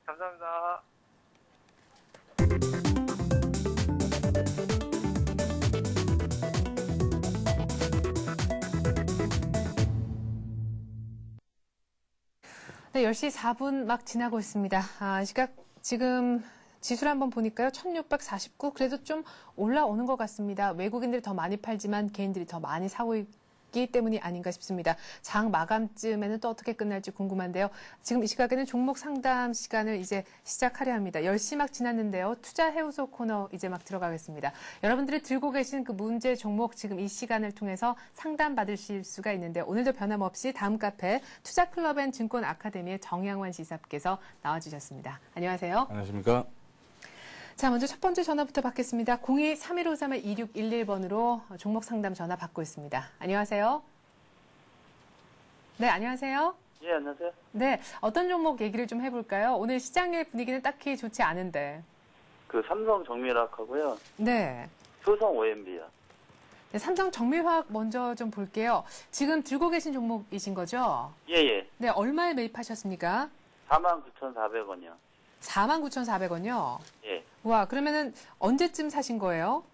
감사합니다. 네, 10시 4분 막 지나고 있습니다. 시각 지금 지수를 한번 보니까요. 1649 그래도 좀 올라오는 것 같습니다. 외국인들이 더 많이 팔지만 개인들이 더 많이 사고 있기 때문이 아닌가 싶습니다. 장 마감쯤에는 또 어떻게 끝날지 궁금한데요. 지금 이 시각에는 종목 상담 시간을 이제 시작하려 합니다. 10시 막 지났는데요. 투자 해우소 코너 이제 막 들어가겠습니다. 여러분들이 들고 계신 그 문제 종목 지금 이 시간을 통해서 상담 받으실 수가 있는데 오늘도 변함없이 다음 카페 투자클럽 앤 증권 아카데미의 정양환 시사께서 나와주셨습니다. 안녕하세요. 안녕하십니까. 자, 먼저 첫 번째 전화부터 받겠습니다. 02-3153-2611번으로 종목 상담 전화 받고 있습니다. 안녕하세요. 네, 안녕하세요. 예, 안녕하세요. 네, 어떤 종목 얘기를 좀 해볼까요? 오늘 시장의 분위기는 딱히 좋지 않은데. 그 삼성 정밀화학하고요. 네. 효성 OMB요. 네, 삼성 정밀화학 먼저 좀 볼게요. 지금 들고 계신 종목이신 거죠? 예, 예. 네, 얼마에 매입하셨습니까? 49,400원이요. 49,400원이요? 예. 와, 그러면은 언제쯤 사신 거예요?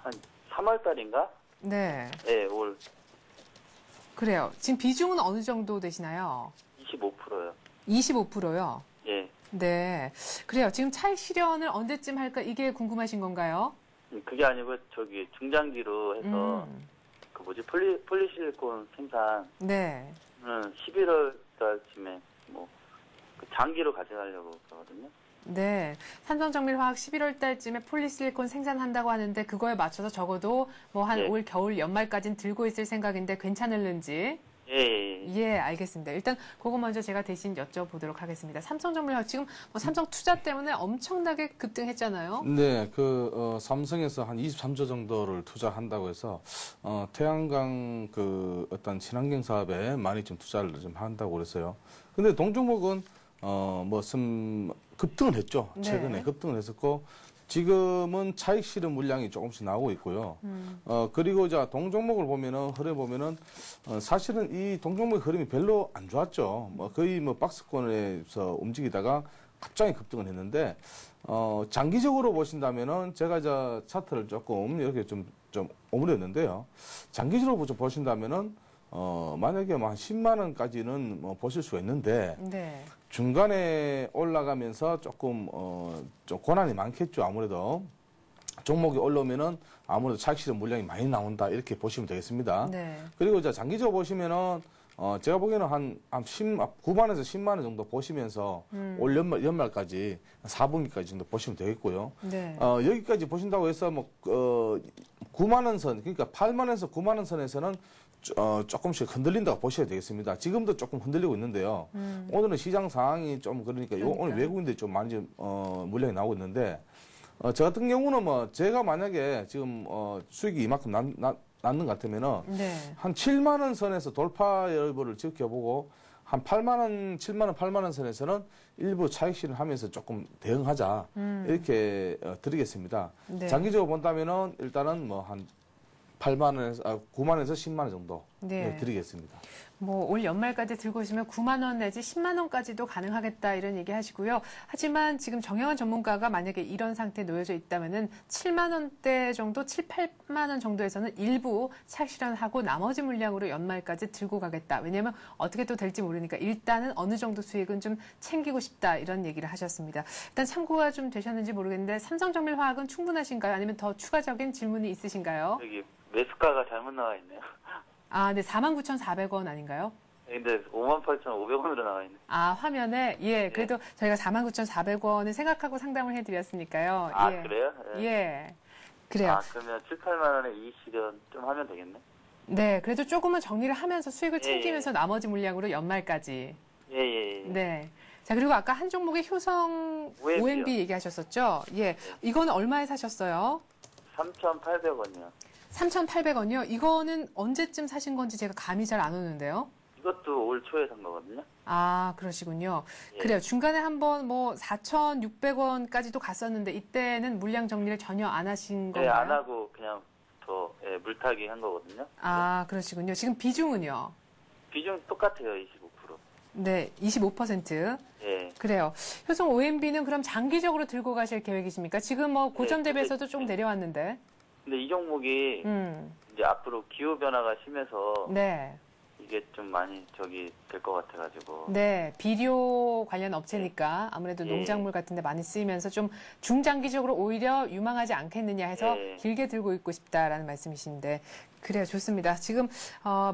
한 3월 달인가? 네. 예, 올 그래요. 지금 비중은 어느 정도 되시나요? 25%요. 25%요? 예. 네. 그래요. 지금 차익 실현을 언제쯤 할까 이게 궁금하신 건가요? 그게 아니고 저기 중장기로 해서 그 폴리실리콘 생산은 네. 11월 달쯤에 그 장기로 가져가려고 그러거든요. 네. 삼성정밀화학 11월 달쯤에 폴리실리콘 생산한다고 하는데 그거에 맞춰서 적어도 뭐 한 예. 올 겨울 연말까지는 들고 있을 생각인데 괜찮을는지. 예, 알겠습니다. 일단 그거 먼저 제가 대신 여쭤보도록 하겠습니다. 삼성정밀화학 지금 뭐 삼성 투자 때문에 엄청나게 급등했잖아요. 네, 삼성에서 한 23조 정도를 투자한다고 해서 태양광 그 어떤 친환경 사업에 많이 좀 투자를 좀 한다고 그랬어요. 근데 동종목은 급등을 했죠. 최근에 네. 급등을 했었고 지금은 차익 실현 물량이 조금씩 나오고 있고요. 그리고 동종목을 보면은 흐름 보면은 사실은 이 동종목의 흐름이 별로 안 좋았죠. 거의 박스권에서 움직이다가 갑자기 급등을 했는데 장기적으로 보신다면은 제가 차트를 조금 이렇게 좀 오므렸는데요. 장기적으로 보신다면은 만약에 한 10만 원까지는 보실 수가 있는데 네. 중간에 올라가면서 조금 좀 고난이 많겠죠. 아무래도 종목이 올라오면은 아무래도 차익 실현 물량이 많이 나온다 이렇게 보시면 되겠습니다. 네. 그리고 장기적으로 보시면은 제가 보기에는 한 9만에서 10만 원 정도 보시면서 올 연말까지 4분기까지 정도 보시면 되겠고요. 네. 여기까지 보신다고 해서 9만 원 선, 그러니까 8만 원에서 9만 원 선에서는 조금씩 흔들린다고 보셔야 되겠습니다. 지금도 조금 흔들리고 있는데요. 오늘은 시장 상황이 좀 그러니까 오늘 외국인들이 좀 많이 물량이 나오고 있는데 저 같은 경우는 제가 만약에 지금 수익이 이만큼 낳는 것 같으면은 네. 한 7만 원 선에서 돌파 여부를 지켜보고 한 8만 원, 7만 원, 8만 원 선에서는 일부 차익 실현하면서 조금 대응하자 이렇게 드리겠습니다. 네. 장기적으로 본다면은 일단은 한 9만 원에서 10만 원 정도 네. 드리겠습니다. 올 연말까지 들고 있으면 9만 원 내지 10만 원까지도 가능하겠다 이런 얘기 하시고요. 하지만 지금 정영환 전문가가 만약에 이런 상태에 놓여져 있다면은 7만 원대 정도, 7, 8만 원 정도에서는 일부 차익 실현하고 나머지 물량으로 연말까지 들고 가겠다. 왜냐하면 어떻게 또 될지 모르니까 일단은 어느 정도 수익은 좀 챙기고 싶다 이런 얘기를 하셨습니다. 일단 참고가 좀 되셨는지 모르겠는데 삼성정밀화학은 충분하신가요? 아니면 더 추가적인 질문이 있으신가요? 여기 매수가가 잘못 나와 있네요. 아, 네, 49,400원 아닌가요? 근데 58,500원으로 나와 있네. 아, 화면에, 예, 그래도 저희가 49,400원을 생각하고 상담을 해드렸으니까요. 아, 예. 그래요? 예. 그래요. 아, 그러면 7, 8만 원에 이익 실현 좀 하면 되겠네? 네, 그래도 조금은 정리를 하면서 수익을 예, 챙기면서 나머지 물량으로 연말까지. 예. 네. 자, 그리고 아까 한 종목의 효성 OMB 요. OMB 얘기하셨었죠? 예. 이건 얼마에 사셨어요? 3,800원이요. 3,800원이요? 이거는 언제쯤 사신 건지 제가 감이 잘 안 오는데요. 이것도 올 초에 산 거거든요. 아, 그러시군요. 예. 그래요. 중간에 한번 4,600원까지도 갔었는데 이때는 물량 정리를 전혀 안 하신 건가요? 네, 안 하고 그냥 물타기 한 거거든요. 아, 그러시군요. 지금 비중은요? 비중 똑같아요, 25%. 네, 25%. 예. 그래요. 효성 OMB는 그럼 장기적으로 들고 가실 계획이십니까? 지금 고점 네, 대비해서도 좀 내려왔는데. 근데 이 종목이 이제 앞으로 기후 변화가 심해서 네. 이게 좀 많이 될 것 같아가지고. 네, 비료 관련 업체니까 아무래도 예. 농작물 같은 데 많이 쓰이면서 좀 중장기적으로 오히려 유망하지 않겠느냐 해서 예. 길게 들고 있고 싶다라는 말씀이신데 그래요. 좋습니다. 지금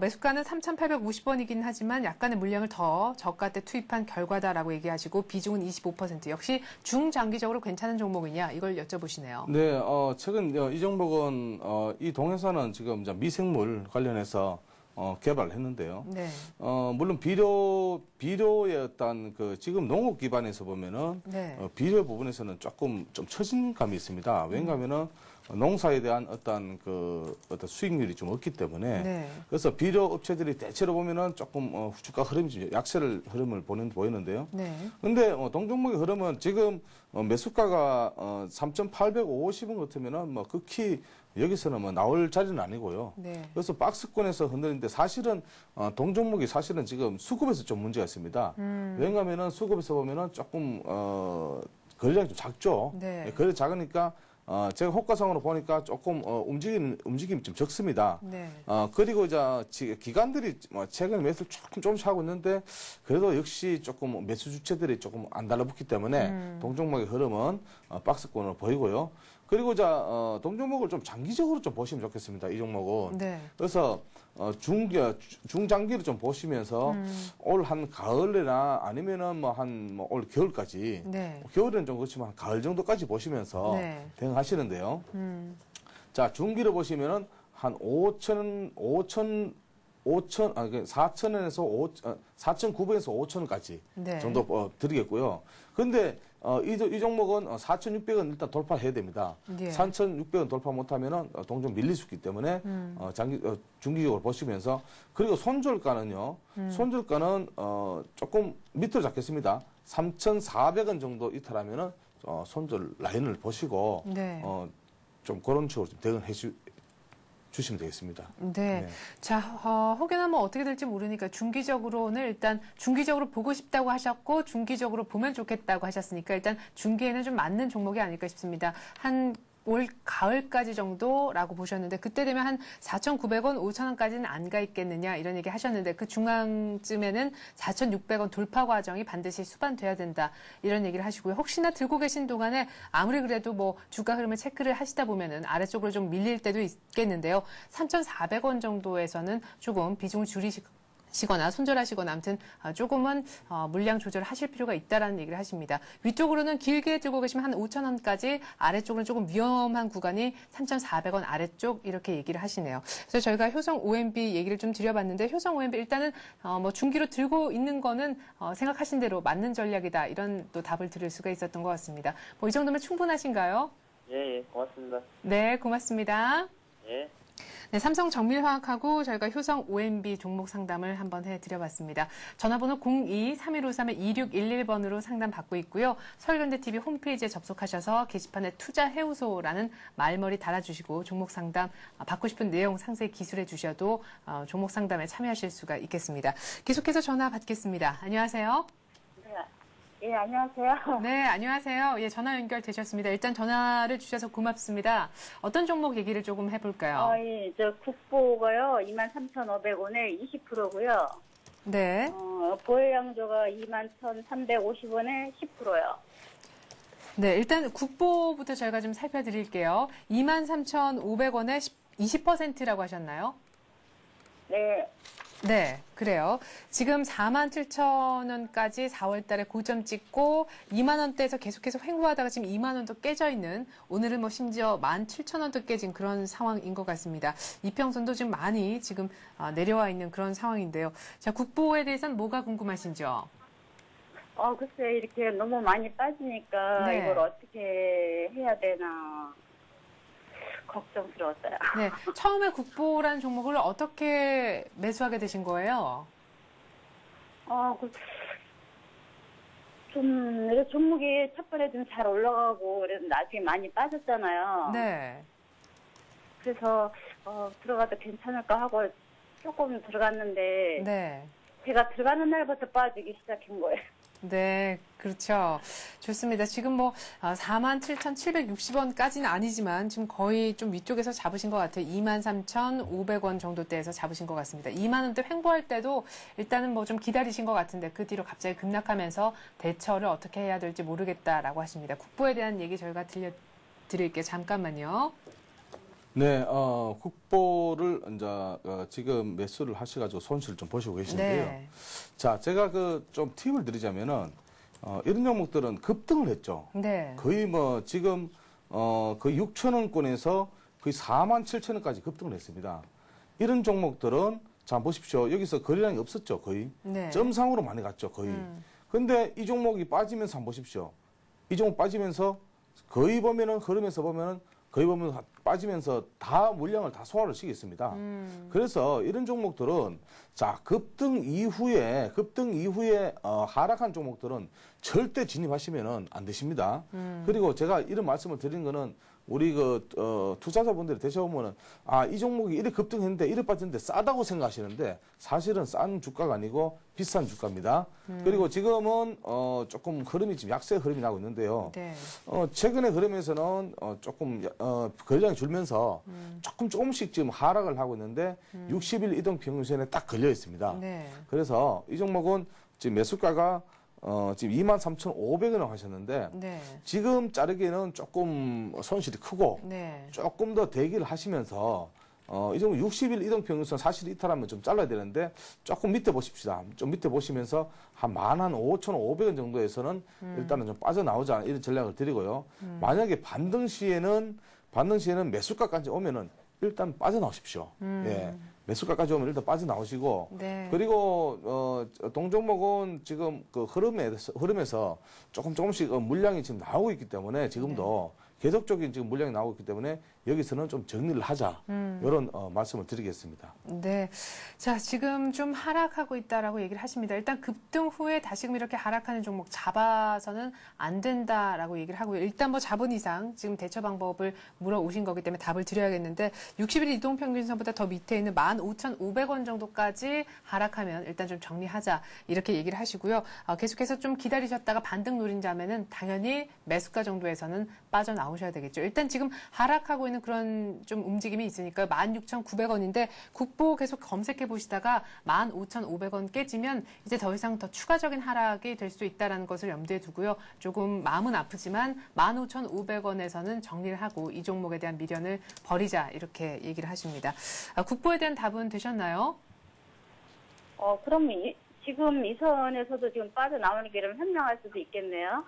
매수가는 3,850원이긴 하지만 약간의 물량을 더 저가 때 투입한 결과다라고 얘기하시고 비중은 25%. 역시 중장기적으로 괜찮은 종목이냐 이걸 여쭤보시네요. 네, 최근 이 종목은 이 동회사는 지금 이제 미생물 관련해서 개발을 했는데요. 네. 물론 비료의 어떤 지금 농업 기반에서 보면은 네. 비료 부분에서는 조금 좀 처진 감이 있습니다. 왜냐하면은 농사에 대한 어떤 수익률이 좀 없기 때문에 네. 그래서 비료 업체들이 대체로 보면은 조금 주가 흐름이 좀 약세를 흐름을 보이는데요. 네. 근데 동종목의 흐름은 지금 매수가가 3,850원 같으면은 극히 여기서는 나올 자리는 아니고요. 네. 그래서 박스권에서 흔들리는데 사실은 동종목이 사실은 지금 수급에서 좀 문제가 있습니다. 왜냐하면은 수급에서 보면은 조금 거래량이 좀 작죠. 네. 거래 작으니까 제가 호가상으로 보니까 조금 움직임이 좀 적습니다. 네. 그리고 기관들이 최근에 매수를 조금씩 하고 있는데 그래도 역시 조금 매수 주체들이 조금 안 달라붙기 때문에 동종목의 흐름은 박스권으로 보이고요. 그리고 동종목을 좀 장기적으로 좀 보시면 좋겠습니다. 이 종목은. 네. 그래서 중장기를 좀 보시면서 올 한 가을이나 아니면은 올 겨울까지. 네. 겨울에는 좀 그렇지만 한 가을 정도까지 보시면서 네. 대응하시는데요. 자, 중기를 보시면은 한 4,900원에서 5,000원까지 네. 정도 드리겠고요. 근데 이 종목은 4,600원 일단 돌파해야 됩니다. 예. 3,600원 돌파 못하면은 동종 밀릴 수 있기 때문에 중기적으로 보시면서 그리고 손절가는요. 손절가는 조금 밑으로 잡겠습니다. 3,400원 정도 이탈하면은 손절 라인을 보시고 네. 좀 그런 식으로 좀 대응해 주시면 되겠습니다. 네. 네. 자, 혹여나 뭐 어떻게 될지 모르니까 중기적으로는 일단 중기적으로 보고 싶다고 하셨고 중기적으로 보면 좋겠다고 하셨으니까 일단 중기에는 좀 맞는 종목이 아닐까 싶습니다. 한 올 가을까지 정도라고 보셨는데 그때 되면 한 4,900원, 5,000원까지는 안 가 있겠느냐 이런 얘기 하셨는데 그 중앙쯤에는 4,600원 돌파 과정이 반드시 수반돼야 된다 이런 얘기를 하시고요. 혹시나 들고 계신 동안에 아무리 그래도 뭐 주가 흐름을 체크를 하시다 보면은 아래쪽으로 좀 밀릴 때도 있겠는데요. 3,400원 정도에서는 조금 비중을 줄이시거나 손절하시거나 아무튼 조금은 물량 조절하실 필요가 있다라는 얘기를 하십니다. 위쪽으로는 길게 들고 계시면 한 5,000원까지 아래쪽으로는 조금 위험한 구간이 3,400원 아래쪽 이렇게 얘기를 하시네요. 그래서 저희가 효성 OMB 얘기를 좀 드려봤는데 효성 OMB 일단은 뭐 중기로 들고 있는 거는 생각하신 대로 맞는 전략이다 이런 또 답을 들을 수가 있었던 것 같습니다. 뭐 이 정도면 충분하신가요? 예, 고맙습니다. 네, 고맙습니다. 예. 네, 삼성 정밀화학하고 저희가 효성 OMB 종목 상담을 한번 해드려봤습니다. 전화번호 02-3153-2611번으로 상담 받고 있고요. 서울현대TV 홈페이지에 접속하셔서 게시판에 투자해우소라는 말머리 달아주시고 종목 상담 받고 싶은 내용 상세히 기술해 주셔도 종목 상담에 참여하실 수가 있겠습니다. 계속해서 전화 받겠습니다. 안녕하세요. 예, 안녕하세요. 네, 안녕하세요. 예, 전화 연결되셨습니다. 일단 전화를 주셔서 고맙습니다. 어떤 종목 얘기를 조금 해볼까요? 예, 저 국보가요, 23,500원에 20%고요. 네. 보혜양조가 21,350원에 10%요. 네, 일단 국보부터 저희가 좀 살펴드릴게요. 23,500원에 20%라고 하셨나요? 네. 네, 그래요. 지금 47,000원까지 4월 달에 고점 찍고 2만 원대에서 계속해서 횡보하다가 지금 2만 원도 깨져 있는 오늘은 뭐 심지어 17,000원도 깨진 그런 상황인 것 같습니다. 이평선도 지금 많이 지금 내려와 있는 그런 상황인데요. 자, 국보에 대해서는 뭐가 궁금하신지요? 글쎄, 이렇게 너무 많이 빠지니까 네. 이걸 어떻게 해야 되나 걱정스러웠어요. 네, 처음에 국보라는 종목을 어떻게 매수하게 되신 거예요? 좀 종목이 첫 번에 좀 잘 올라가고 그래서 나중에 많이 빠졌잖아요. 네. 그래서 들어가도 괜찮을까 하고 조금 들어갔는데 네. 제가 들어가는 날부터 빠지기 시작한 거예요. 네, 그렇죠. 좋습니다. 지금 뭐 47,760원까지는 아니지만 지금 거의 좀 위쪽에서 잡으신 것 같아요. 23,500원 정도대에서 잡으신 것 같습니다. 2만 원대 횡보할 때도 일단은 뭐 좀 기다리신 것 같은데 그 뒤로 갑자기 급락하면서 대처를 어떻게 해야 될지 모르겠다라고 하십니다. 국보에 대한 얘기 저희가 들려드릴게요. 잠깐만요. 네, 국보를 이제 지금 매수를 하셔가지고 손실을 좀 보시고 계시는데요. 네. 자, 제가 좀 팁을 드리자면은 이런 종목들은 급등을 했죠. 네. 거의 뭐 지금 거의 6,000원권에서 거의 47,000원까지 급등을 했습니다. 이런 종목들은 자 보십시오. 여기서 거래량이 없었죠, 거의. 네. 점상으로 많이 갔죠, 거의. 근데 이 종목이 빠지면서 한번 보십시오. 이 종목 빠지면서 거의 보면은 흐름에서 보면은 거의 보면 빠지면서 다 물량을 다 소화를 시켰습니다. 그래서 이런 종목들은 자 급등 이후에 하락한 종목들은 절대 진입하시면은 안 되십니다. 그리고 제가 이런 말씀을 드린 거는 우리 투자자분들이 되셔보면은 이 종목이 이렇게 급등했는데 이렇게 빠졌는데 싸다고 생각하시는데 사실은 싼 주가가 아니고 비싼 주가입니다. 그리고 지금은 조금 흐름이 지금 약세 흐름이 나고 있는데요. 네. 최근의 흐름에서는 조금 거래량이 줄면서 조금씩 지금 하락을 하고 있는데 60일 이동 평균선에 딱 걸려 있습니다. 네. 그래서 이 종목은 지금 매수가가 지금 23,500원을 하셨는데 네. 지금 자르기에는 조금 손실이 크고 네. 조금 더 대기를 하시면서 이 정도 60일 이동평균선 사실 이탈하면 좀 잘라야 되는데 조금 밑에 보십시다. 좀 밑에 보시면서 한 15,500원 정도에서는 일단은 좀 빠져나오자 이런 전략을 드리고요. 만약에 반등 시에는 매수가까지 오면은 일단 빠져나오십시오. 예. 매수가까지 오면 일단 빠져나오시고 네. 그리고 동종목은 지금 그 흐름에서 조금씩 물량이 지금 나오고 있기 때문에 지금도 계속적인 지금 물량이 나오고 있기 때문에 여기서는 좀 정리를 하자 이런 말씀을 드리겠습니다. 네, 자 지금 좀 하락하고 있다라고 얘기를 하십니다. 일단 급등 후에 다시금 이렇게 하락하는 종목 잡아서는 안 된다라고 얘기를 하고요. 일단 뭐 자본 이상 지금 대처 방법을 물어오신 거기 때문에 답을 드려야겠는데 60일 이동평균선보다 더 밑에 있는 15,500원 정도까지 하락하면 일단 좀 정리하자 이렇게 얘기를 하시고요. 계속해서 좀 기다리셨다가 반등 노린다면은 당연히 매수가 정도에서는 빠져나오셔야 되겠죠. 일단 지금 하락하고 있는 그런 좀 움직임이 있으니까 16,900원인데 국보 계속 검색해 보시다가 15,500원 깨지면 이제 더 이상 더 추가적인 하락이 될 수 있다는 것을 염두에 두고요. 조금 마음은 아프지만 15,500원에서는 정리를 하고 이 종목에 대한 미련을 버리자 이렇게 얘기를 하십니다. 국보에 대한 답은 되셨나요? 그럼 지금 이 선에서도 지금 빠져나오는 길을 현명할 수도 있겠네요.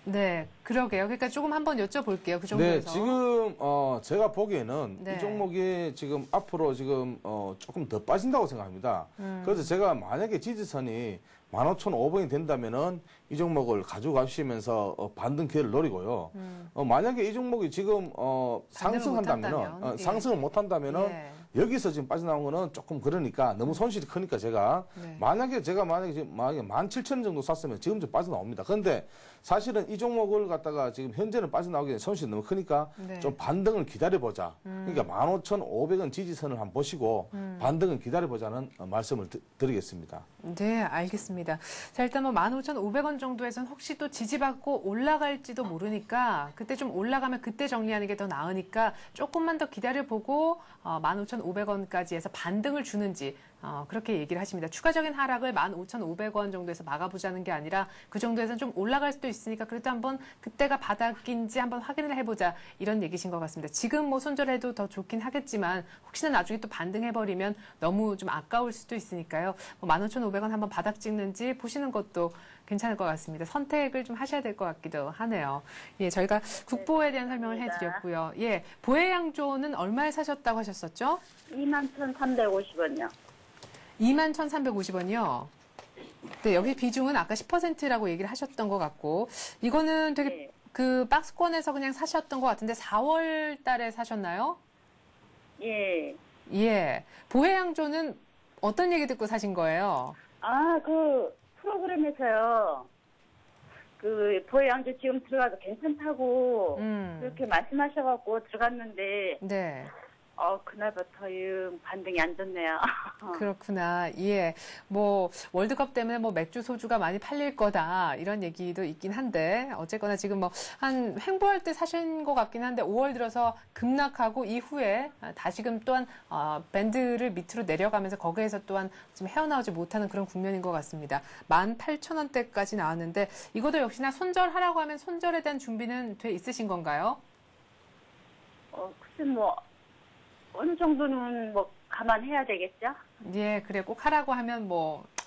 네, 그러게요. 그러니까 조금 한번 여쭤볼게요. 그 네, 정도에서. 지금 제가 보기에는 네. 이 종목이 지금 앞으로 지금 조금 더 빠진다고 생각합니다. 그래서 제가 만약에 지지선이 15,500원이 된다면은 이 종목을 가지고 가시면서 반등 기회를 노리고요. 만약에 이 종목이 지금 상승한다면은 예. 상승을 못한다면은 예. 여기서 지금 빠져나온 거는 조금 그러니까 너무 손실이 크니까 제가 네. 만약에 지금 17,000원 정도 샀으면 지금 좀 빠져나옵니다. 그런데 사실은 이 종목을 갖다가 지금 현재는 빠져나오기에는 손실이 너무 크니까 네. 좀 반등을 기다려보자. 그러니까 15,500원 지지선을 한번 보시고 반등을 기다려보자는 말씀을 드리겠습니다. 네, 알겠습니다. 자, 일단 뭐 15,500원 정도에선 혹시 또 지지받고 올라갈지도 모르니까 그때 좀 올라가면 그때 정리하는 게 더 나으니까 조금만 더 기다려보고 15,500원까지 해서 반등을 주는지 그렇게 얘기를 하십니다. 추가적인 하락을 15,500원 정도에서 막아보자는 게 아니라 그 정도에서는 좀 올라갈 수도 있으니까 그래도 한번 그때가 바닥인지 한번 확인을 해보자 이런 얘기신 것 같습니다. 지금 뭐 손절해도 더 좋긴 하겠지만 혹시나 나중에 또 반등해버리면 너무 좀 아까울 수도 있으니까요. 15,500원 한번 바닥 찍는지 보시는 것도 괜찮을 것 같습니다. 선택을 좀 하셔야 될 것 같기도 하네요. 예, 저희가 국보에 대한 설명을 해드렸고요. 예, 보혜양조는 얼마에 사셨다고 하셨었죠? 21,350원요. 21,350원이요. 네, 여기 비중은 아까 10%라고 얘기를 하셨던 것 같고, 이거는 되게 네. 그 박스권에서 그냥 사셨던 것 같은데 4월 달에 사셨나요? 예. 예. 보혜양조는 어떤 얘기 듣고 사신 거예요? 그 프로그램에서요. 그 보혜양조 지금 들어가도 괜찮다고 그렇게 말씀하셔갖고 들어갔는데 네. 그날부터 반등이 안 좋네요. 그렇구나. 예. 뭐, 월드컵 때문에 뭐 맥주, 소주가 많이 팔릴 거다. 이런 얘기도 있긴 한데, 어쨌거나 지금 뭐, 한 횡보할 때 사신 것 같긴 한데, 5월 들어서 급락하고 이후에 다시금 또한, 밴드를 밑으로 내려가면서 거기에서 또한 지금 헤어나오지 못하는 그런 국면인 것 같습니다. 18,000원대까지 나왔는데, 이것도 역시나 손절하라고 하면 손절에 대한 준비는 돼 있으신 건가요? 글쎄 어느 정도는 감안해야 되겠죠? 예, 그래. 꼭 하라고 하면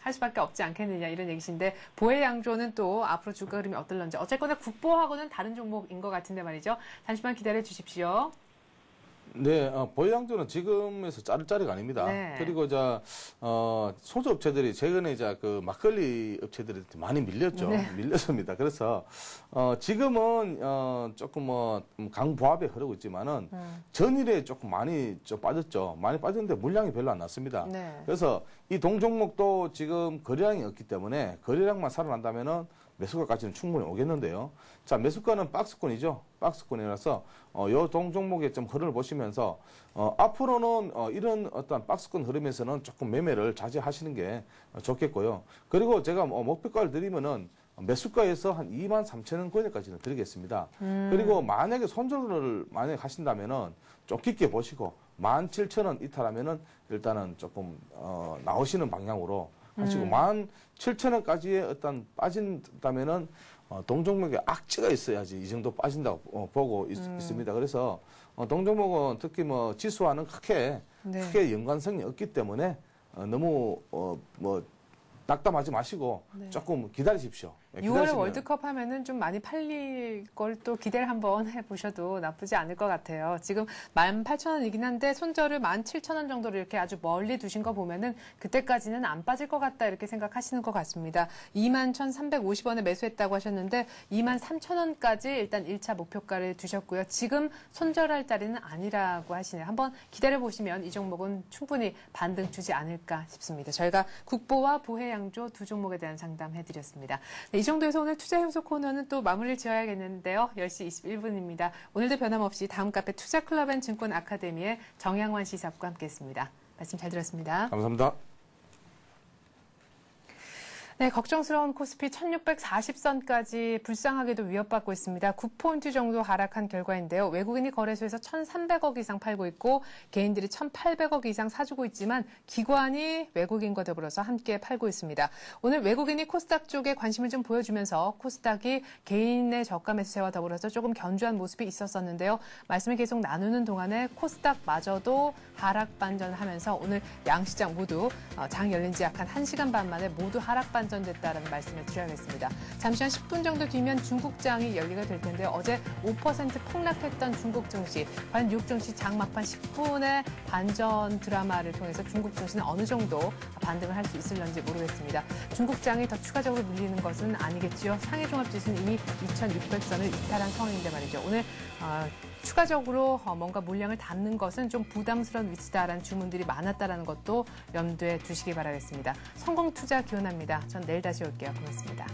할 수밖에 없지 않겠느냐 이런 얘기신데 보혜양조는 또 앞으로 주가 흐름이 어떨런지 어쨌거나 국보하고는 다른 종목인 것 같은데 말이죠. 잠시만 기다려 주십시오. 네, 보혜양조는 지금에서 자를 자리가 아닙니다. 네. 그리고 소주 업체들이 최근에 그 막걸리 업체들이 많이 밀렸죠. 네. 밀렸습니다. 그래서 지금은 조금 강보합에 흐르고 있지만은 전일에 조금 많이 좀 빠졌죠. 많이 빠졌는데 물량이 별로 안 났습니다. 네. 그래서 이 동종목도 지금 거래량이 없기 때문에 거래량만 살아난다면은 매수가까지는 충분히 오겠는데요. 자, 매수가는 박스권이죠. 박스권이라서 요 동종목의 좀 흐름을 보시면서 앞으로는 이런 어떤 박스권 흐름에서는 조금 매매를 자제하시는 게 좋겠고요. 그리고 제가 목표가를 드리면은 매수가에서 한 23,000원권까지는 드리겠습니다. 그리고 만약에 손절을 만약에 하신다면은 좀 깊게 보시고 17,000원 이탈하면은 일단은 조금 나오시는 방향으로 하시고 17,000원까지의 어떤 빠진다면은 동종목에 악재가 있어야지 이 정도 빠진다고 보고 있습니다. 그래서 동종목은 특히 뭐 지수와는 크게 연관성이 없기 때문에 너무 낙담하지 마시고 조금 기다리십시오. 6월에 월드컵 하면은 좀 많이 팔릴 걸 또 기대를 한번 해보셔도 나쁘지 않을 것 같아요. 지금 18,000원이긴 한데 손절을 17,000원 정도로 이렇게 아주 멀리 두신 거 보면은 그때까지는 안 빠질 것 같다 이렇게 생각하시는 것 같습니다. 21,350원에 매수했다고 하셨는데 23,000원까지 일단 1차 목표가를 두셨고요. 지금 손절할 자리는 아니라고 하시네요. 한번 기다려보시면 이 종목은 충분히 반등 주지 않을까 싶습니다. 저희가 국보와 보해양조 두 종목에 대한 상담해드렸습니다. 네, 이 정도에서 오늘 투자효소 코너는 또 마무리를 지어야겠는데요. 10시 21분입니다. 오늘도 변함없이 다음 카페 투자클럽 앤 증권 아카데미의 정양환 시사부가 함께했습니다. 말씀 잘 들었습니다. 감사합니다. 네, 걱정스러운 코스피 1640선까지 불쌍하게도 위협받고 있습니다. 9포인트 정도 하락한 결과인데요. 외국인이 거래소에서 1,300억 이상 팔고 있고 개인들이 1,800억 이상 사주고 있지만 기관이 외국인과 더불어서 함께 팔고 있습니다. 오늘 외국인이 코스닥 쪽에 관심을 좀 보여주면서 코스닥이 개인의 저가 매수세와 더불어서 조금 견조한 모습이 있었었는데요. 말씀을 계속 나누는 동안에 코스닥마저도 하락 반전을 하면서 오늘 양시장 모두 장 열린 지 약 한 1시간 반 만에 모두 하락 반전됐다라는 말씀을 드려야겠습니다. 잠시 한 10분 정도 뒤면 중국장이 열리게 될 텐데 어제 5% 폭락했던 중국 증시, 과연 뉴욕 증시 장 막판 10분의 반전 드라마를 통해서 중국 증시는 어느 정도 반등을 할 수 있을런지 모르겠습니다. 중국장이 더 추가적으로 밀리는 것은 아니겠지요. 상해종합지수는 이미 2,600선을 이탈한 상황인데 말이죠. 오늘 추가적으로 뭔가 물량을 담는 것은 좀 부담스러운 위치다라는 주문들이 많았다라는 것도 염두에 두시기 바라겠습니다. 성공 투자 기원합니다. 전 내일 다시 올게요. 고맙습니다.